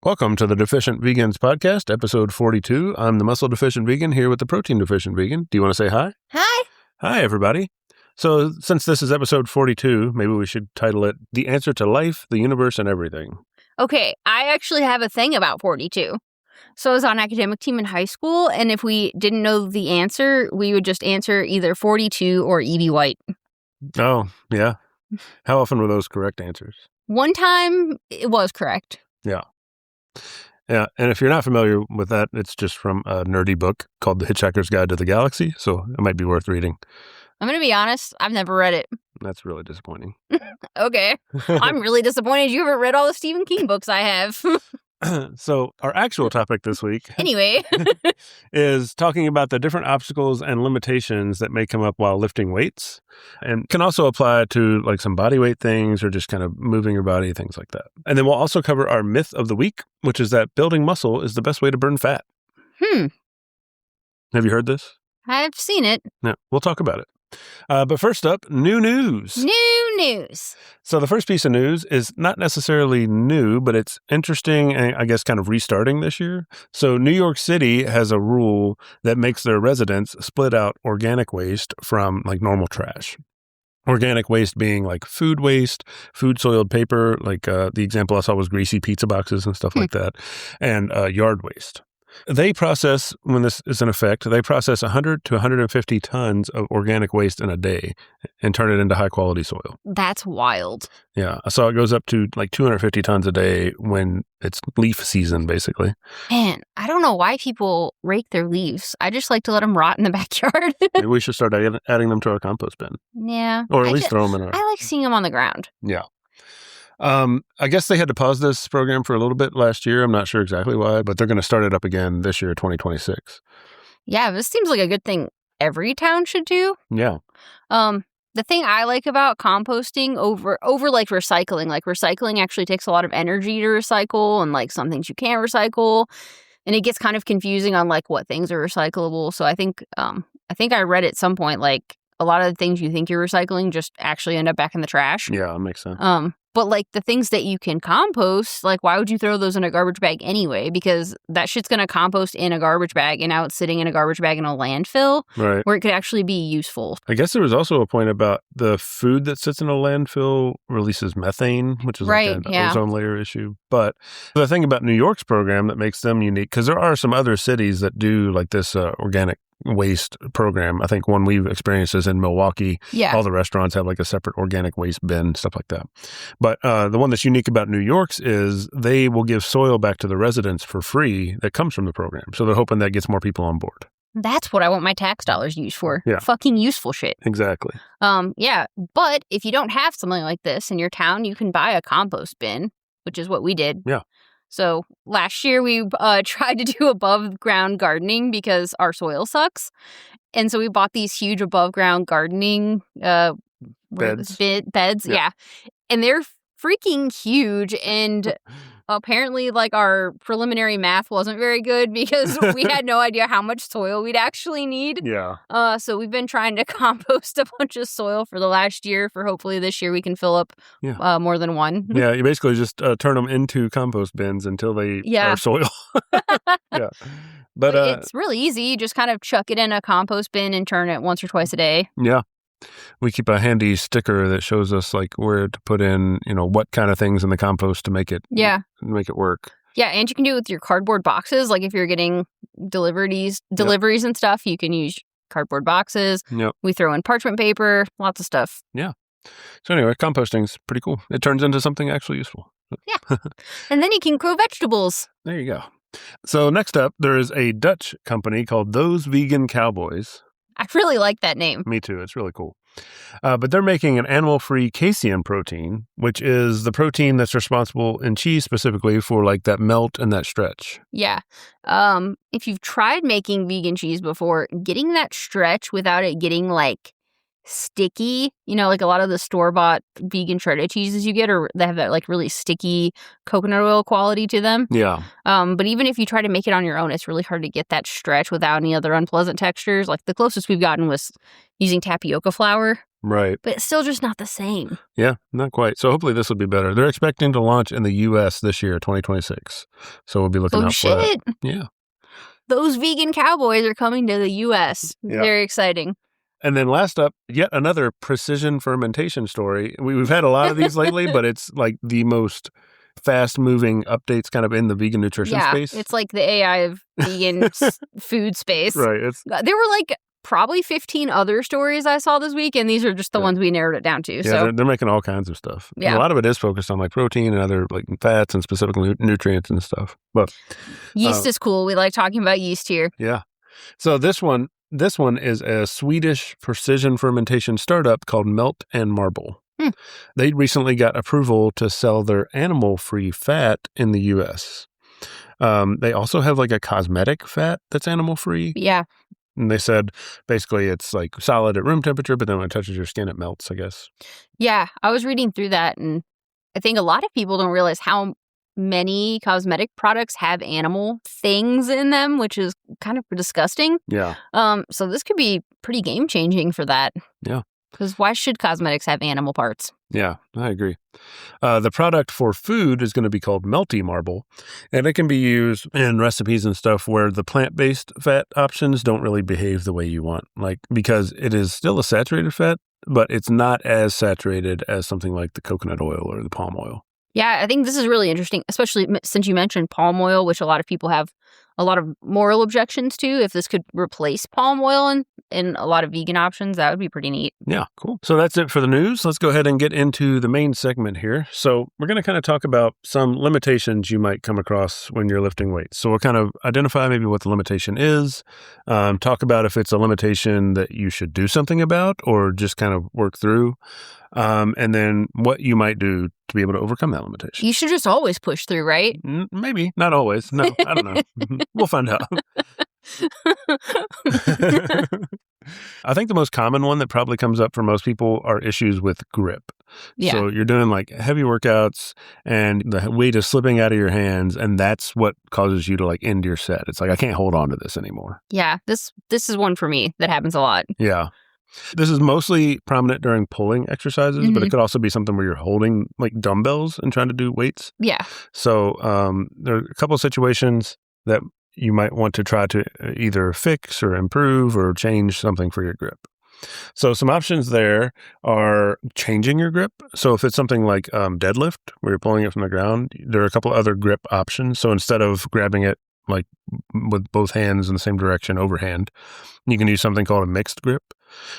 Welcome to the Deficient Vegans podcast, episode 42. I'm the Muscle Deficient Vegan here with the Protein Deficient Vegan. Do you want to say hi? Hi. Hi, everybody. So since this is episode 42, maybe we should title it The Answer to Life, the Universe, and Everything. Okay, I actually have a thing about 42. So I was on academic team in high school, and if we didn't know the answer, we would just answer either 42 or E.B. White. Oh, yeah. How often were those correct answers? One time, it was correct. Yeah. Yeah, and if you're not familiar with that, it's just from a nerdy book called The Hitchhiker's Guide to the Galaxy, so it might be worth reading. I'm going to be honest, I've never read it. That's really disappointing. Okay. I'm really disappointed you haven't read all the Stephen King books I have. So our actual topic this week Anyway, is talking about the different obstacles and limitations that may come up while lifting weights, and can also apply to like some body weight things or just kind of moving your body, things like that. And then we'll also cover our myth of the week, which is that building muscle is the best way to burn fat. Have you heard this? I've seen it. No, we'll talk about it. But first up, new news. New news. So the first piece of news is not necessarily new, but it's interesting and I guess kind of restarting this year. So New York City has a rule that makes their residents split out organic waste from like normal trash. Organic waste being like food waste, food soiled paper, like the example I saw was greasy pizza boxes and stuff like that, and yard waste. They process, when this is in effect, they process 100 to 150 tons of organic waste in a day and turn it into high-quality soil. That's wild. Yeah. I saw it goes up to like 250 tons a day when it's leaf season, basically. Man, I don't know why people rake their leaves. I just like to let them rot in the backyard. Maybe we should start adding them to our compost bin. Yeah. Or at least throw them in our... I like seeing them on the ground. Yeah. I guess they had to pause this program for a little bit last year. I'm not sure exactly why, but they're going to start it up again this year, 2026. Yeah, this seems like a good thing every town should do. Yeah. The thing I like about composting over like recycling actually takes a lot of energy to recycle, and like some things you can't recycle, and it gets kind of confusing on like what things are recyclable. So I think I read at some point like a lot of the things you think you're recycling just actually end up back in the trash. Yeah, that makes sense. But like the things that you can compost, like why would you throw those in a garbage bag anyway? Because that shit's going to compost in a garbage bag, and now it's sitting in a garbage bag in a landfill, right, where it could actually be useful. I guess there was also a point about the food that sits in a landfill releases methane, which is like an ozone layer issue. But the thing about New York's program that makes them unique, because there are some other cities that do like this organic waste program. I think one we've experienced is in Milwaukee. Yeah. All the restaurants have like a separate organic waste bin, stuff like that. But the one that's unique about New York's is they will give soil back to the residents for free that comes from the program. So they're hoping that gets more people on board. That's what I want my tax dollars used for. Yeah. Fucking useful shit. Exactly. Yeah. But if you don't have something like this in your town, you can buy a compost bin, which is what we did. Yeah. So last year we tried to do above ground gardening because our soil sucks. And so we bought these huge above ground gardening beds. Yeah. And they're freaking huge. And apparently like our preliminary math wasn't very good because we had no idea how much soil we'd actually need. Yeah. So we've been trying to compost a bunch of soil for the last year for hopefully this year we can fill up more than one. Yeah, you basically just turn them into compost bins until they are soil. Yeah. But it's really easy. You just kind of chuck it in a compost bin and turn it once or twice a day. Yeah. We keep a handy sticker that shows us like where to put in, what kind of things in the compost to make it work. Yeah, and you can do it with your cardboard boxes. Like if you're getting deliveries and stuff, you can use cardboard boxes. Yep. We throw in parchment paper, lots of stuff. Yeah. So anyway, composting's pretty cool. It turns into something actually useful. Yeah. And then you can grow vegetables. There you go. So next up, there is a Dutch company called Those Vegan Cowboys. I really like that name. Me too. It's really cool. But they're making an animal-free casein protein, which is the protein that's responsible in cheese specifically for like that melt and that stretch. Yeah. If you've tried making vegan cheese before, getting that stretch without it getting like sticky, like a lot of the store-bought vegan shredded cheeses you get, or they have that like really sticky coconut oil quality to them. Yeah. But even if you try to make it on your own, it's really hard to get that stretch without any other unpleasant textures. Like the closest we've gotten was using tapioca flour. Right. But it's still just not the same. Yeah, not quite. So hopefully this will be better. They're expecting to launch in the U.S. this year, 2026. So we'll be looking out for that. Yeah. Those vegan cowboys are coming to the U.S. Yeah. Very exciting. And then last up, yet another precision fermentation story. We've had a lot of these lately, but it's like the most fast-moving updates kind of in the vegan nutrition space. It's like the AI of vegan food space. Right. There were like probably 15 other stories I saw this week, and these are just the ones we narrowed it down to. Yeah, so they're making all kinds of stuff. Yeah. And a lot of it is focused on like protein and other like fats and specific nutrients and stuff. But yeast is cool. We like talking about yeast here. Yeah. So this one is a Swedish precision fermentation startup called Melt and Marble. They recently got approval to sell their animal-free fat in the U.S. They also have like a cosmetic fat that's animal-free. Yeah. And they said basically it's like solid at room temperature, but then when it touches your skin, it melts, I guess. Yeah. I was reading through that, and I think a lot of people don't realize how many cosmetic products have animal things in them, which is kind of disgusting. Yeah. So this could be pretty game-changing for that. Yeah. Because why should cosmetics have animal parts? Yeah, I agree. The product for food is going to be called Melty Marble, and it can be used in recipes and stuff where the plant-based fat options don't really behave the way you want, like because it is still a saturated fat, but it's not as saturated as something like the coconut oil or the palm oil. Yeah, I think this is really interesting, especially since you mentioned palm oil, which a lot of people have a lot of moral objections to. If this could replace palm oil in a lot of vegan options, that would be pretty neat. Yeah, cool. So that's it for the news. Let's go ahead and get into the main segment here. So we're going to kind of talk about some limitations you might come across when you're lifting weights. So we'll kind of identify maybe what the limitation is, talk about if it's a limitation that you should do something about or just kind of work through, and then what you might do to be able to overcome that limitation. You should just always push through, right? Maybe. Not always. No, I don't know. We'll find out. I think the most common one that probably comes up for most people are issues with grip. Yeah. So you're doing like heavy workouts and the weight is slipping out of your hands, and that's what causes you to like end your set. It's like, I can't hold on to this anymore. Yeah, this is one for me that happens a lot. Yeah. This is mostly prominent during pulling exercises, but it could also be something where you're holding like dumbbells and trying to do weights. Yeah. So there are a couple of situations that you might want to try to either fix or improve or change something for your grip. So some options there are changing your grip. So if it's something like deadlift, where you're pulling it from the ground, there are a couple other grip options. So instead of grabbing it like with both hands in the same direction overhand, you can use something called a mixed grip,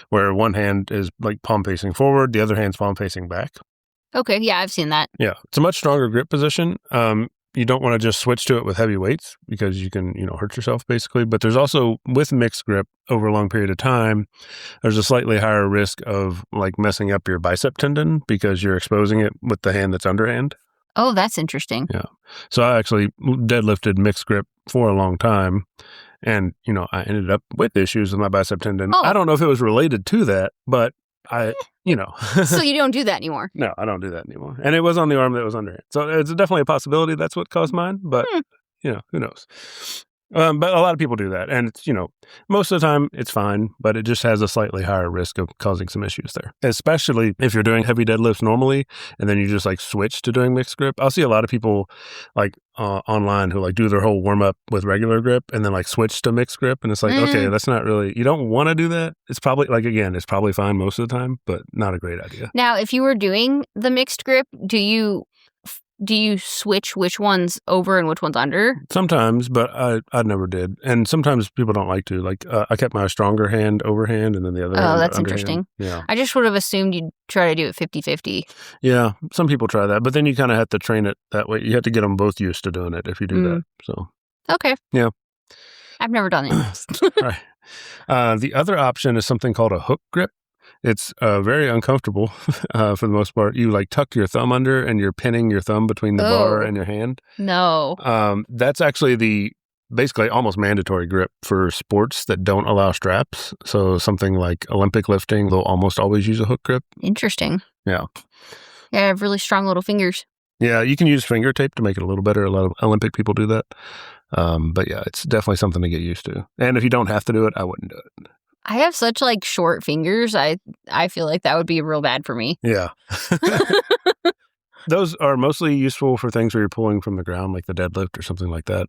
where one hand is like palm facing forward, the other hand's palm facing back. Okay, yeah, I've seen that. Yeah, it's a much stronger grip position. You don't want to just switch to it with heavy weights because you can, hurt yourself basically. But there's also, with mixed grip over a long period of time, there's a slightly higher risk of like messing up your bicep tendon because you're exposing it with the hand that's underhand. Oh, that's interesting. Yeah. So I actually deadlifted mixed grip for a long time. And, I ended up with issues with my bicep tendon. Oh. I don't know if it was related to that, but So you don't do that anymore? No, I don't do that anymore. And it was on the arm that was underhand. So it's definitely a possibility that's what caused mine, but, who knows? But a lot of people do that. And it's, most of the time it's fine, but it just has a slightly higher risk of causing some issues there, especially if you're doing heavy deadlifts normally and then you just like switch to doing mixed grip. I'll see a lot of people like online who like do their whole warm up with regular grip and then like switch to mixed grip. And it's like, okay, that's not really, you don't want to do that. It's probably like, again, it's probably fine most of the time, but not a great idea. Now, if you were doing the mixed grip, do you switch which one's over and which one's under? Sometimes, but I never did. And sometimes people don't like to. Like, I kept my stronger hand overhand and then the other hand that's underhand. interesting. Yeah. I just would have assumed you'd try to do it 50-50. Yeah, some people try that, but then you kind of have to train it that way. You have to get them both used to doing it if you do that. So. Okay. Yeah. I've never done it. Right. The other option is something called a hook grip. It's very uncomfortable for the most part. You like tuck your thumb under and you're pinning your thumb between the bar and your hand. No. That's actually the basically almost mandatory grip for sports that don't allow straps. So something like Olympic lifting, they'll almost always use a hook grip. Interesting. Yeah. Yeah, I have really strong little fingers. Yeah, you can use finger tape to make it a little better. A lot of Olympic people do that. But yeah, it's definitely something to get used to. And if you don't have to do it, I wouldn't do it. I have such like short fingers. I feel like that would be real bad for me. Yeah. Those are mostly useful for things where you're pulling from the ground, like the deadlift or something like that.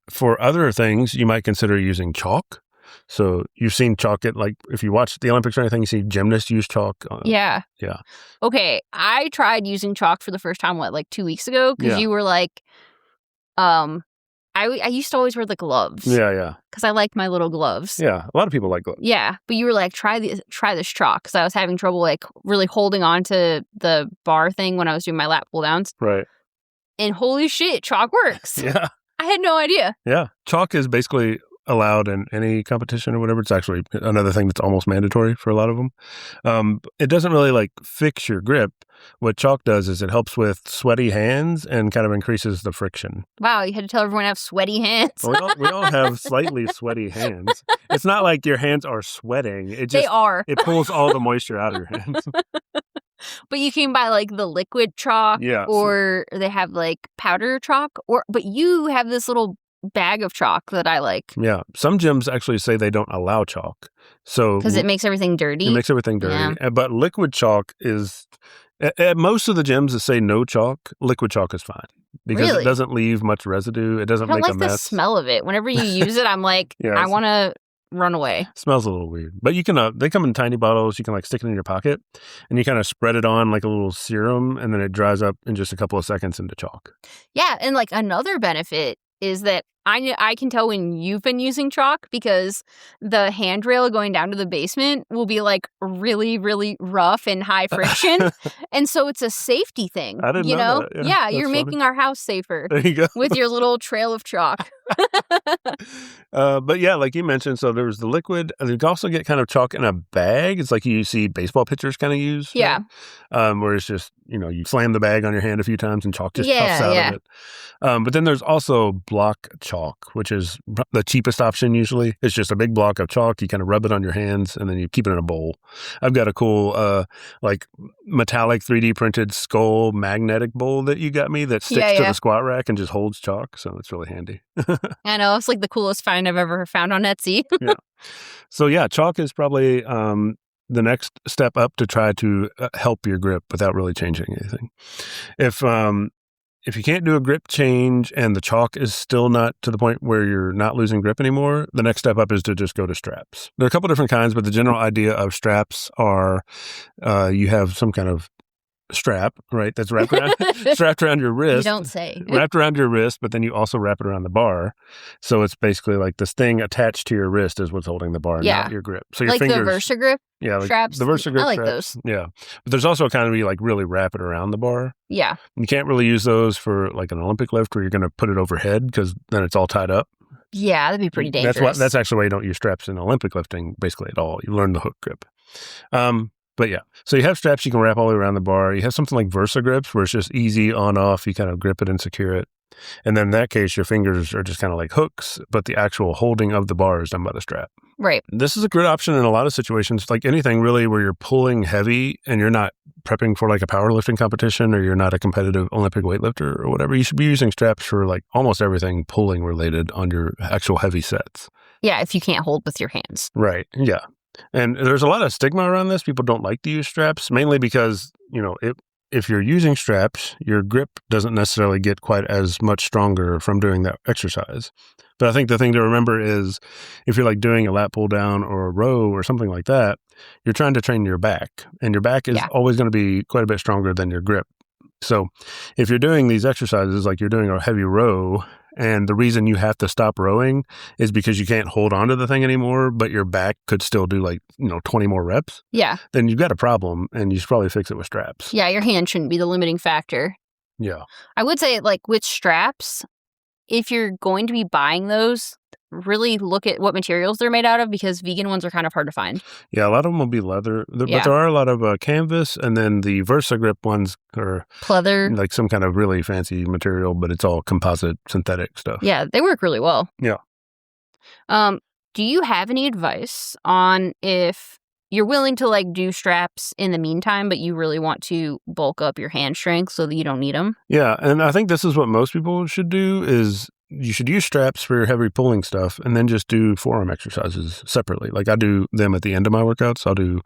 For other things, you might consider using chalk. So you've seen chalk at, like, if you watch the Olympics or anything, you see gymnasts use chalk. Yeah. Yeah. Okay, I tried using chalk for the first time, like 2 weeks ago? Because you were like, I used to always wear the gloves. Yeah. Because I like my little gloves. Yeah, a lot of people like gloves. Yeah, but you were like, try this chalk, because I was having trouble like really holding on to the bar thing when I was doing my lat pull downs. Right. And holy shit, chalk works. Yeah. I had no idea. Yeah. Chalk is basically allowed in any competition or whatever. It's actually another thing that's almost mandatory for a lot of them. It doesn't really like fix your grip. What chalk does is it helps with sweaty hands and kind of increases the friction. Wow, you had to tell everyone to have sweaty hands. Well, we all have slightly sweaty hands. It's not like your hands are sweating. It just, they are. It pulls all the moisture out of your hands. But you can buy like the liquid chalk, or they have like powder chalk, but you have this little bag of chalk that I like. Yeah. Some gyms actually say they don't allow chalk. So because it makes everything dirty. It makes everything dirty. Yeah. But liquid chalk is, at most of the gyms that say no chalk, liquid chalk is fine. Because it doesn't leave much residue. It doesn't make a mess. I don't like the smell of it. Whenever you use it, I'm like, I want to run away. It smells a little weird. But you can, they come in tiny bottles. You can like stick it in your pocket and you kind of spread it on like a little serum, and then it dries up in just a couple of seconds into chalk. Yeah. And like another benefit is that I can tell when you've been using chalk, because the handrail going down to the basement will be like really, really rough and high friction. And so it's a safety thing. I didn't know that. Yeah, you're making our house safer. There you go. With your little trail of chalk. But yeah, like you mentioned, so there's the liquid. You can also get kind of chalk in a bag. It's like you see baseball pitchers kind of use. Yeah. Where it's just, you slam the bag on your hand a few times and chalk just puffs out of it. But then there's also block chalk, which is the cheapest option usually. It's just a big block of chalk. You kind of rub it on your hands and then you keep it in a bowl. I've got a cool like metallic 3D printed skull magnetic bowl that you got me that sticks to the squat rack and just holds chalk. So it's really handy. I know. It's like the coolest find I've ever found on Etsy. Yeah. So yeah, chalk is probably the next step up to try to help your grip without really changing anything. If you can't do a grip change and the chalk is still not to the point where you're not losing grip anymore, the next step up is to just go to straps. There are a couple different kinds, but the general idea of straps are you have some kind of strap, right? That's wrapped around, strapped around your wrist. You don't say. Wrapped around your wrist, but then you also wrap it around the bar. So it's basically like this thing attached to your wrist is what's holding the bar, not your grip. So your like fingers, the Versagrip straps? The Versagrip I like straps. those. Yeah. But there's also a kind of where you like really wrap it around the bar. Yeah. You can't really use those for like an Olympic lift where you're going to put it overhead because then it's all tied up. Yeah, that'd be pretty dangerous. That's actually why you don't use straps in Olympic lifting basically at all. You learn the hook grip. But yeah, so you have straps you can wrap all the way around the bar. You have something like Versagrips where it's just easy on off. You kind of grip it and secure it. And then in that case, your fingers are just kind of like hooks, but the actual holding of the bar is done by the strap. Right. This is a good option in a lot of situations, like anything really where you're pulling heavy and you're not prepping for like a powerlifting competition or you're not a competitive Olympic weightlifter or whatever. You should be using straps for like almost everything pulling related on your actual heavy sets. Yeah, if you can't hold with your hands. Right. Yeah. And there's a lot of stigma around this. People don't like to use straps, mainly because, if you're using straps, your grip doesn't necessarily get quite as much stronger from doing that exercise. But I think the thing to remember is if you're like doing a lat pull down or a row or something like that, you're trying to train your back. And your back is always going to be quite a bit stronger than your grip. So if you're doing these exercises, like you're doing a heavy row, and the reason you have to stop rowing is because you can't hold on to the thing anymore, but your back could still do 20 more reps. Yeah. Then you've got a problem and you should probably fix it with straps. Yeah, your hand shouldn't be the limiting factor. Yeah. I would say like with straps, if you're going to be buying those, really look at what materials they're made out of because vegan ones are kind of hard to find. Yeah, a lot of them will be leather, but there are a lot of canvas, and then the Versagrip ones are pleather, like some kind of really fancy material, but it's all composite synthetic stuff. Yeah, they work really well. Yeah. Do you have any advice on if you're willing to like do straps in the meantime, but you really want to bulk up your hand strength so that you don't need them? Yeah, and I think this is what most people should do is you should use straps for your heavy pulling stuff and then just do forearm exercises separately. Like I do them at the end of my workouts. I'll do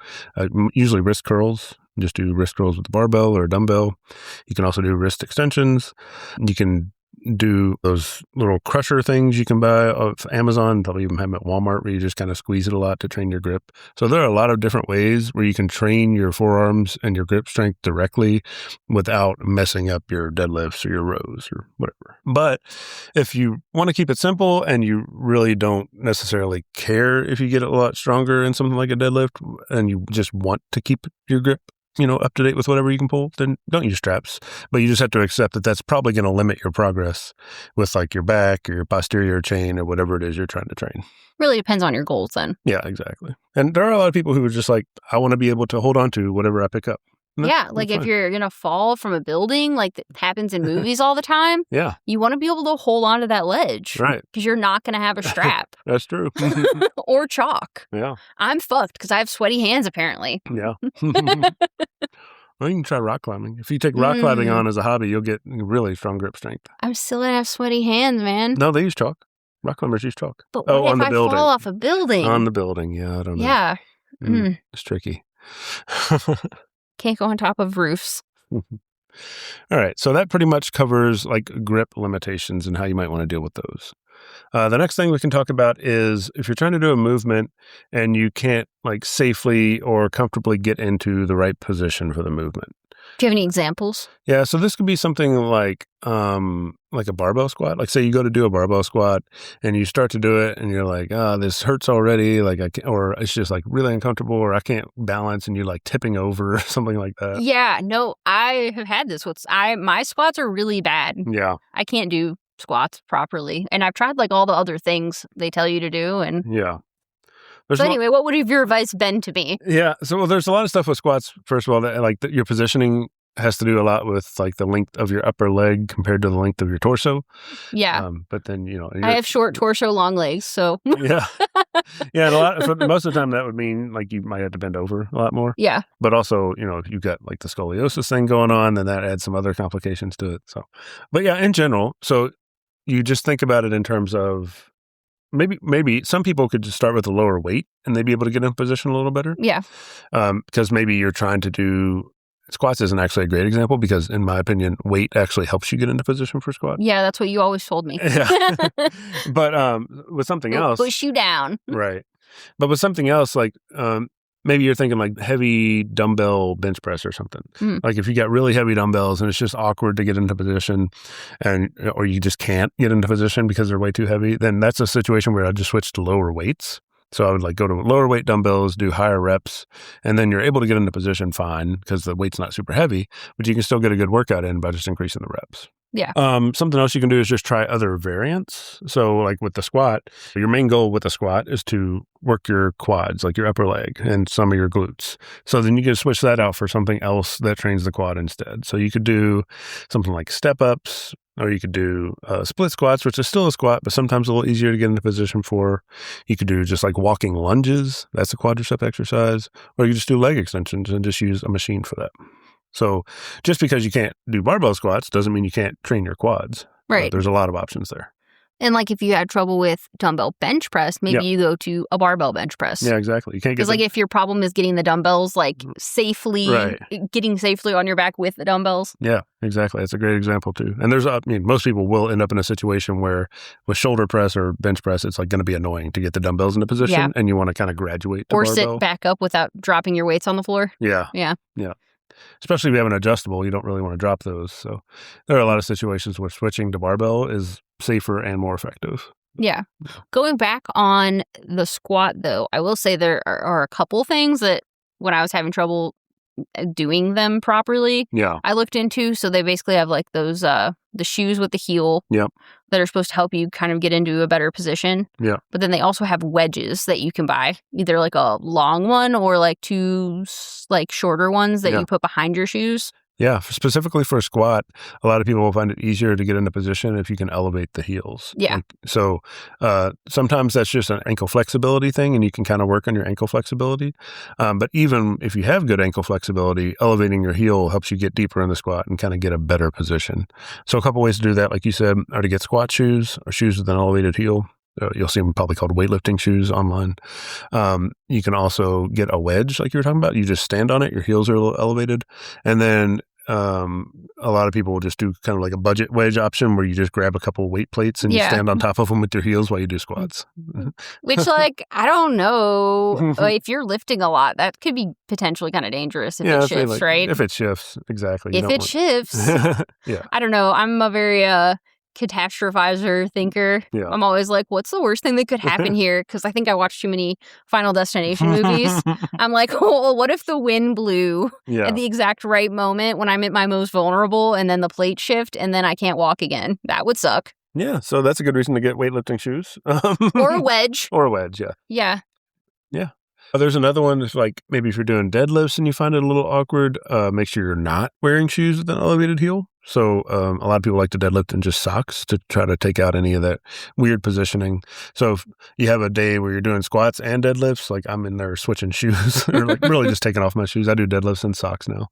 usually wrist curls. Just do wrist curls with a barbell or a dumbbell. You can also do wrist extensions. You can do those little crusher things you can buy off Amazon. They'll even have them at Walmart where you just kind of squeeze it a lot to train your grip. So there are a lot of different ways where you can train your forearms and your grip strength directly without messing up your deadlifts or your rows or whatever. But if you want to keep it simple and you really don't necessarily care if you get a lot stronger in something like a deadlift and you just want to keep your grip up to date with whatever you can pull, then don't use straps. But you just have to accept that that's probably going to limit your progress with like your back or your posterior chain or whatever it is you're trying to train. Really depends on your goals then. Yeah, exactly. And there are a lot of people who are just like, I want to be able to hold on to whatever I pick up. Yeah, like if you're going to fall from a building, like that happens in movies all the time, yeah, you want to be able to hold on to that ledge. Right. Because you're not going to have a strap. That's true. Or chalk. Yeah. I'm fucked because I have sweaty hands, apparently. Yeah. Well, you can try rock climbing. If you take rock climbing on as a hobby, you'll get really strong grip strength. I'm still going to have sweaty hands, man. No, they use chalk. Rock climbers use chalk. But what if I fall off a building? On the building, yeah, I don't know. Yeah. It's tricky. Can't go on top of roofs. All right. So that pretty much covers like grip limitations and how you might want to deal with those. The next thing we can talk about is if you're trying to do a movement and you can't like safely or comfortably get into the right position for the movement. Do you have any examples? Yeah. So this could be something like a barbell squat. Like say you go to do a barbell squat and you start to do it and you're like, this hurts already. Like or it's just like really uncomfortable or I can't balance and you're like tipping over or something like that. Yeah. No, I have had this. My squats are really bad. Yeah. I can't do squats properly. And I've tried like all the other things they tell you to do. And yeah. So anyway, what would have your advice been to me? Yeah. So there's a lot of stuff with squats, first of all, that like your positioning has to do a lot with like the length of your upper leg compared to the length of your torso. Yeah. But then, I have short torso, long legs. So yeah. Yeah. And most of the time that would mean like you might have to bend over a lot more. Yeah. But also, if you've got like the scoliosis thing going on, then that adds some other complications to it. So, but yeah, in general, so you just think about it in terms of maybe some people could just start with a lower weight and they'd be able to get in position a little better. Yeah. Because maybe you're trying to do squats isn't actually a great example because in my opinion, weight actually helps you get into position for squat. Yeah, that's what you always told me. Yeah. But with something else. Push you down. Right. But with something else like maybe you're thinking like heavy dumbbell bench press or something. Like if you got really heavy dumbbells and it's just awkward to get into position or you just can't get into position because they're way too heavy, then that's a situation where I'd just switch to lower weights. So I would like go to lower weight dumbbells, do higher reps, and then you're able to get into position fine because the weight's not super heavy, but you can still get a good workout in by just increasing the reps. Yeah. Something else you can do is just try other variants. So like with the squat, your main goal with the squat is to work your quads, like your upper leg and some of your glutes. So then you can switch that out for something else that trains the quad instead. So you could do something like step ups, or you could do split squats, which is still a squat, but sometimes a little easier to get into position for. You could do just like walking lunges. That's a quadricep exercise. Or you just do leg extensions and just use a machine for that. So just because you can't do barbell squats doesn't mean you can't train your quads. Right. There's a lot of options there. And like if you had trouble with dumbbell bench press, maybe you go to a barbell bench press. Yeah, exactly. You can't get because like if your problem is getting the dumbbells like safely, getting safely on your back with the dumbbells. Yeah, exactly. That's a great example too. And most people will end up in a situation where with shoulder press or bench press, it's like going to be annoying to get the dumbbells into position and you want to kind of graduate to or barbell. Sit back up without dropping your weights on the floor. Yeah. Yeah. Yeah. Especially if you have an adjustable, you don't really want to drop those. So there are a lot of situations where switching to barbell is safer and more effective. Yeah. Going back on the squat, though, I will say there are a couple things that when I was having trouble doing them properly, I looked into. So they basically have like those, the shoes with the heel that are supposed to help you kind of get into a better position. Yeah. But then they also have wedges that you can buy, either like a long one or like two like shorter ones that you put behind your shoes. Yeah, specifically for a squat, a lot of people will find it easier to get into position if you can elevate the heels. Yeah. Sometimes that's just an ankle flexibility thing, and you can kind of work on your ankle flexibility. But even if you have good ankle flexibility, elevating your heel helps you get deeper in the squat and kind of get a better position. So a couple ways to do that, like you said, are to get squat shoes or shoes with an elevated heel. You'll see them probably called weightlifting shoes online. You can also get a wedge, like you were talking about. You just stand on it. Your heels are a little elevated. And then a lot of people will just do kind of like a budget wedge option where you just grab a couple of weight plates and you stand on top of them with your heels while you do squats. Which, like, I don't know. If you're lifting a lot, that could be potentially kind of dangerous if it shifts, right? If it shifts, exactly. If it shifts. Yeah. I don't know. I'm a very catastrophizer thinker. Yeah. I'm always like, what's the worst thing that could happen here? Because I think I watched too many Final Destination movies. I'm like, oh, what if the wind blew at the exact right moment when I'm at my most vulnerable and then the plates shift and then I can't walk again? That would suck. Yeah, so that's a good reason to get weightlifting shoes. Or a wedge. Or a wedge, yeah. Yeah. Yeah. There's another one that's like maybe if you're doing deadlifts and you find it a little awkward, make sure you're not wearing shoes with an elevated heel. So a lot of people like to deadlift in just socks to try to take out any of that weird positioning. So if you have a day where you're doing squats and deadlifts, like I'm in there switching shoes or like really just taking off my shoes. I do deadlifts in socks now.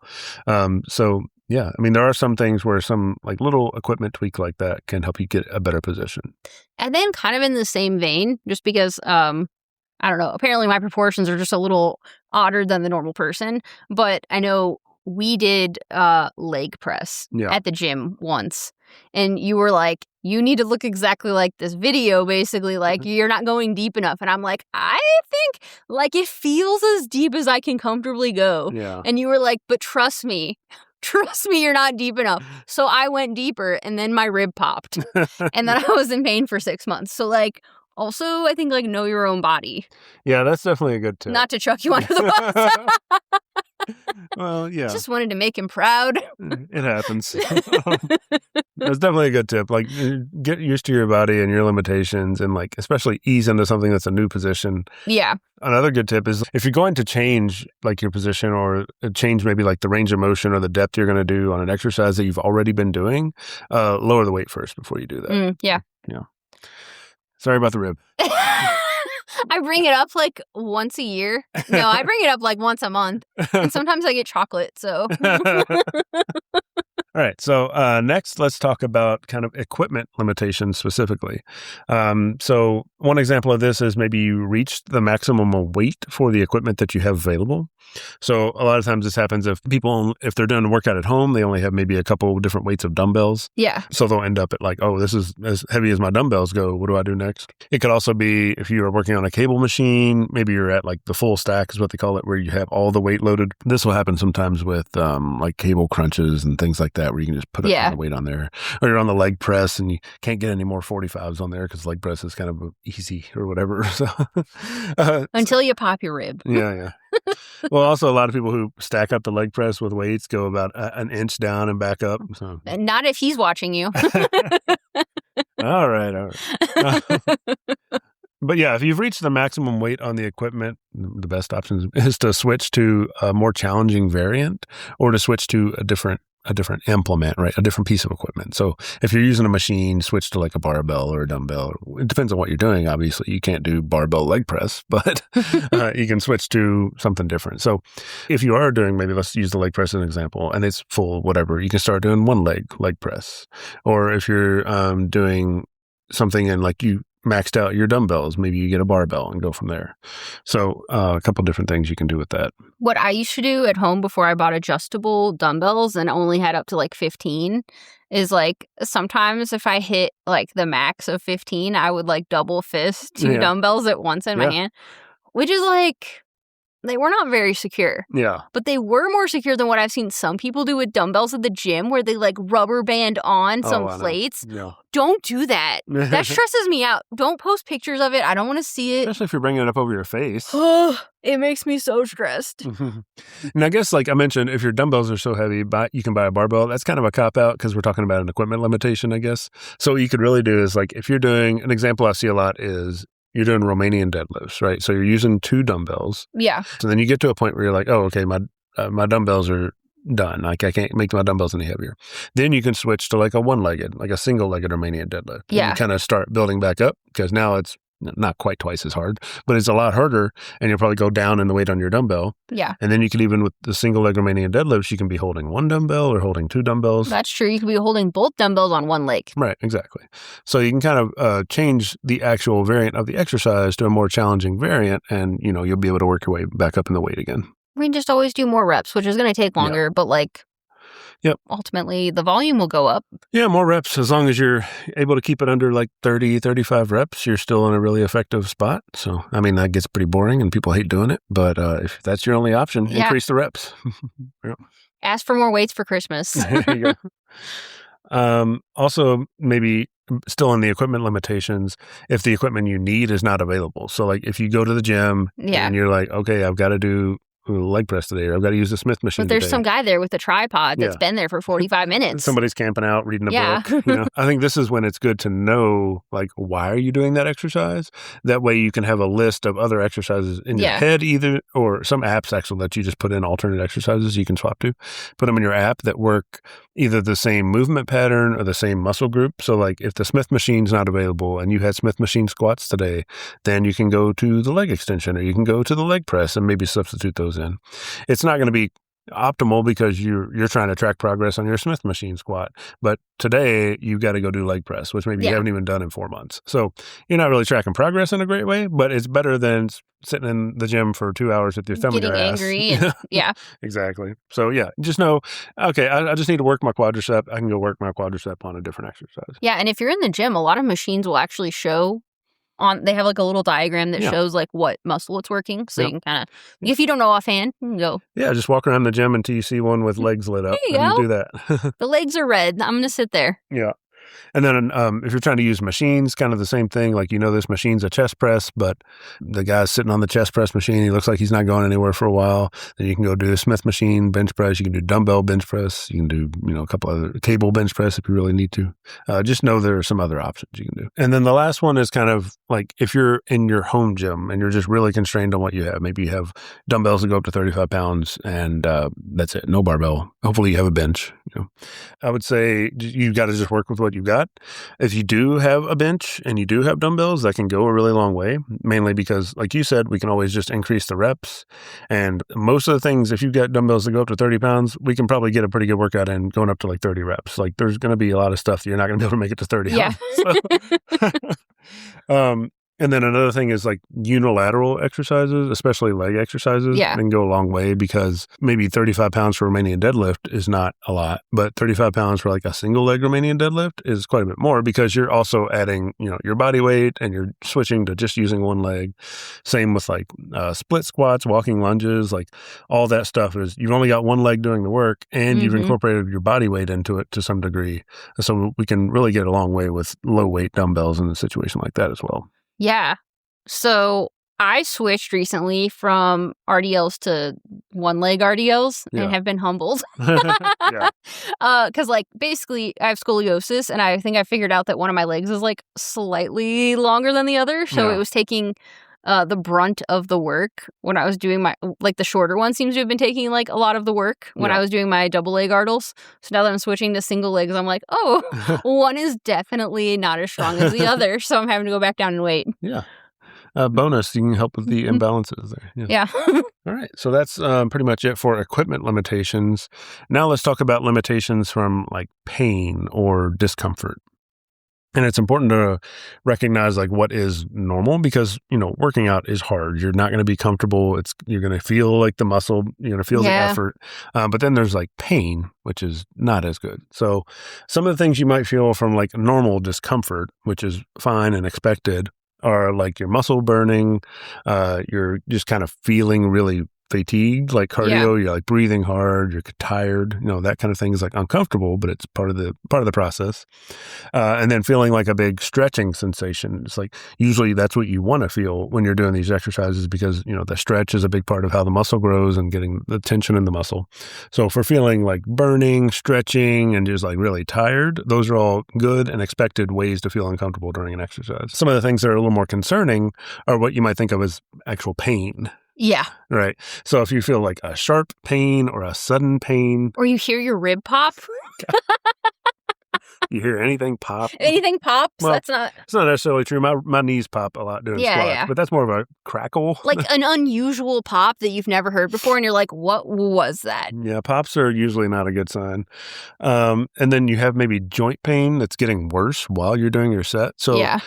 Yeah, I mean, there are some things where some like little equipment tweak like that can help you get a better position. And then kind of in the same vein, just because, I don't know, apparently my proportions are just a little odder than the normal person, but I know we did leg press at the gym once. And you were like, you need to look exactly like this video, basically, like you're not going deep enough. And I'm like, I think like it feels as deep as I can comfortably go. Yeah. And you were like, but trust me, you're not deep enough. So I went deeper and then my rib popped and then I was in pain for 6 months. So like, also, I think like know your own body. Yeah, that's definitely a good tip. Not to chuck you under the bus. Well, yeah. Just wanted to make him proud. It happens. That's definitely a good tip. Like, get used to your body and your limitations and, like, especially ease into something that's a new position. Yeah. Another good tip is if you're going to change, like, your position or change maybe, like, the range of motion or the depth you're going to do on an exercise that you've already been doing, lower the weight first before you do that. Yeah. Yeah. Sorry about the rib. I bring it up like once a year. No, I bring it up like once a month. And sometimes I get chocolate, so. All right. So next, let's talk about kind of equipment limitations specifically. So one example of this is maybe you reached the maximum weight for the equipment that you have available. So a lot of times this happens if they're doing a workout at home, they only have maybe a couple different weights of dumbbells. Yeah. So they'll end up at like, oh, this is as heavy as my dumbbells go. What do I do next? It could also be if you are working on a cable machine, maybe you're at like the full stack is what they call it, where you have all the weight loaded. This will happen sometimes with like cable crunches and things like that, where you can just put a ton of weight on there. Or you're on the leg press and you can't get any more 45s on there because leg press is kind of easy or whatever. So until you pop your rib. Yeah. Well, also a lot of people who stack up the leg press with weights go about an inch down and back up. So. Not if he's watching you. All right. But yeah, if you've reached the maximum weight on the equipment, the best option is to switch to a more challenging variant or to switch to a different implement, right? A different piece of equipment. So if you're using a machine, switch to like a barbell or a dumbbell. It depends on what you're doing. Obviously, you can't do barbell leg press, but you can switch to something different. So if you are doing, maybe let's use the leg press as an example, and it's full, whatever, you can start doing one leg press. Or if you're doing something and like you maxed out your dumbbells, maybe you get a barbell and go from there. So a couple different things you can do with that. What I used to do at home before I bought adjustable dumbbells and only had up to like 15 is like sometimes if I hit like the max of 15, I would like double fist 2 dumbbells at once in my hand, which is like, they were not very secure. Yeah. But they were more secure than what I've seen some people do with dumbbells at the gym where they like rubber band on some plates. Yeah. Don't do that. That stresses me out. Don't post pictures of it. I don't want to see it. Especially if you're bringing it up over your face. It makes me so stressed. And I guess like I mentioned, if your dumbbells are so heavy, you can buy a barbell. That's kind of a cop-out because we're talking about an equipment limitation, I guess. So what you could really do is like if you're doing, an example I see a lot is you're doing Romanian deadlifts, right? So you're using 2 dumbbells. Yeah. So then you get to a point where you're like, oh, okay, my dumbbells are done. Like I can't make my dumbbells any heavier. Then you can switch to like a one-legged, like a single-legged Romanian deadlift. Yeah. And you kind of start building back up because now it's not quite twice as hard, but it's a lot harder, and you'll probably go down in the weight on your dumbbell. Yeah. And then you could even, with the single-leg Romanian deadlifts, you can be holding one dumbbell or holding two dumbbells. That's true. You could be holding both dumbbells on one leg. Right, exactly. So you can kind of change the actual variant of the exercise to a more challenging variant, and, you'll be able to work your way back up in the weight again. I mean, just always do more reps, which is going to take longer, but ultimately the volume will go up. Yeah, more reps. As long as you're able to keep it under like 30, 35 reps, you're still in a really effective spot. So, I mean, that gets pretty boring and people hate doing it. But if that's your only option, increase the reps. Yeah. Ask for more weights for Christmas. There you go. Also, maybe still in the equipment limitations, if the equipment you need is not available. So, like if you go to the gym and you're like, okay, I've got to do leg press today, or I've got to use the Smith machine But there's today. some guy there with a tripod that's been there for 45 minutes. Somebody's camping out, reading a book. I think this is when it's good to know, like, why are you doing that exercise? That way you can have a list of other exercises in your head either, or some apps actually that you just put in alternate exercises you can swap to. Put them in your app that work either the same movement pattern or the same muscle group. So like if the Smith machine's not available and you had Smith machine squats today, then you can go to the leg extension or you can go to the leg press and maybe substitute those in. It's not going to be optimal because you're trying to track progress on your Smith machine squat. But today you've got to go do leg press, which maybe you haven't even done in 4 months. So you're not really tracking progress in a great way, but it's better than sitting in the gym for 2 hours with your thumb in your ass. Getting angry. And, Exactly. So just know, okay, I just need to work my quadricep. I can go work my quadricep on a different exercise. Yeah. And if you're in the gym, a lot of machines will actually show they have like a little diagram that shows like what muscle it's working. So you can kind of, if you don't know offhand, you can go. Yeah, just walk around the gym until you see one with legs lit up. There you go. Do that. The legs are red. I'm going to sit there. Yeah. And then if you're trying to use machines, kind of the same thing. Like, this machine's a chest press, but the guy's sitting on the chest press machine. He looks like he's not going anywhere for a while. Then you can go do a Smith machine bench press. You can do dumbbell bench press. You can do, a couple other cable bench press if you really need to. Just know there are some other options you can do. And then the last one is kind of like if you're in your home gym and you're just really constrained on what you have. Maybe you have dumbbells that go up to 35 pounds and that's it. No barbell. Hopefully you have a bench. I would say you've got to just work with what you've got. If you do have a bench and you do have dumbbells, that can go a really long way, mainly because, like you said, we can always just increase the reps. And most of the things, if you've got dumbbells that go up to 30 pounds, we can probably get a pretty good workout in going up to like 30 reps. Like there's going to be a lot of stuff that you're not going to be able to make it to 30. Yeah. And then another thing is like unilateral exercises, especially leg exercises, can go a long way because maybe 35 pounds for Romanian deadlift is not a lot, but 35 pounds for like a single leg Romanian deadlift is quite a bit more because you're also adding, your body weight and you're switching to just using one leg. Same with like split squats, walking lunges, like all that stuff is you've only got one leg doing the work and you've incorporated your body weight into it to some degree. So we can really get a long way with low weight dumbbells in a situation like that as well. Yeah. So I switched recently from RDLs to one leg RDLs and have been humbled. Because basically I have scoliosis and I think I figured out that one of my legs is like slightly longer than the other. So it was taking the brunt of the work when I was doing my, the shorter one seems to have been taking like a lot of the work when I was doing my double leg RDLs. So now that I'm switching to single legs, I'm like, one is definitely not as strong as the other. So I'm having to go back down in weight. Yeah. Bonus, you can help with the imbalances there. Yeah. All right. So that's pretty much it for equipment limitations. Now let's talk about limitations from like pain or discomfort. And it's important to recognize like what is normal because, working out is hard. You're not going to be comfortable. You're going to feel like the muscle, you're going to feel the effort. But then there's like pain, which is not as good. So some of the things you might feel from like normal discomfort, which is fine and expected, are like your muscle burning. You're just kind of feeling really fatigued, like cardio, you're like breathing hard, you're tired, that kind of thing is like uncomfortable, but it's part of the process. And then feeling like a big stretching sensation. It's like usually that's what you want to feel when you're doing these exercises because, the stretch is a big part of how the muscle grows and getting the tension in the muscle. So for feeling like burning, stretching, and just like really tired, those are all good and expected ways to feel uncomfortable during an exercise. Some of the things that are a little more concerning are what you might think of as actual pain. Yeah. Right. So if you feel like a sharp pain or a sudden pain, Or you hear your rib pop. you hear anything pop. Anything pops? Well, That's not... It's not necessarily true. My knees pop a lot doing squats, but that's more of a crackle. Like an unusual pop that you've never heard before, and you're like, what was that? Yeah, pops are usually not a good sign. And then you have maybe joint pain that's getting worse while you're doing your set. So, I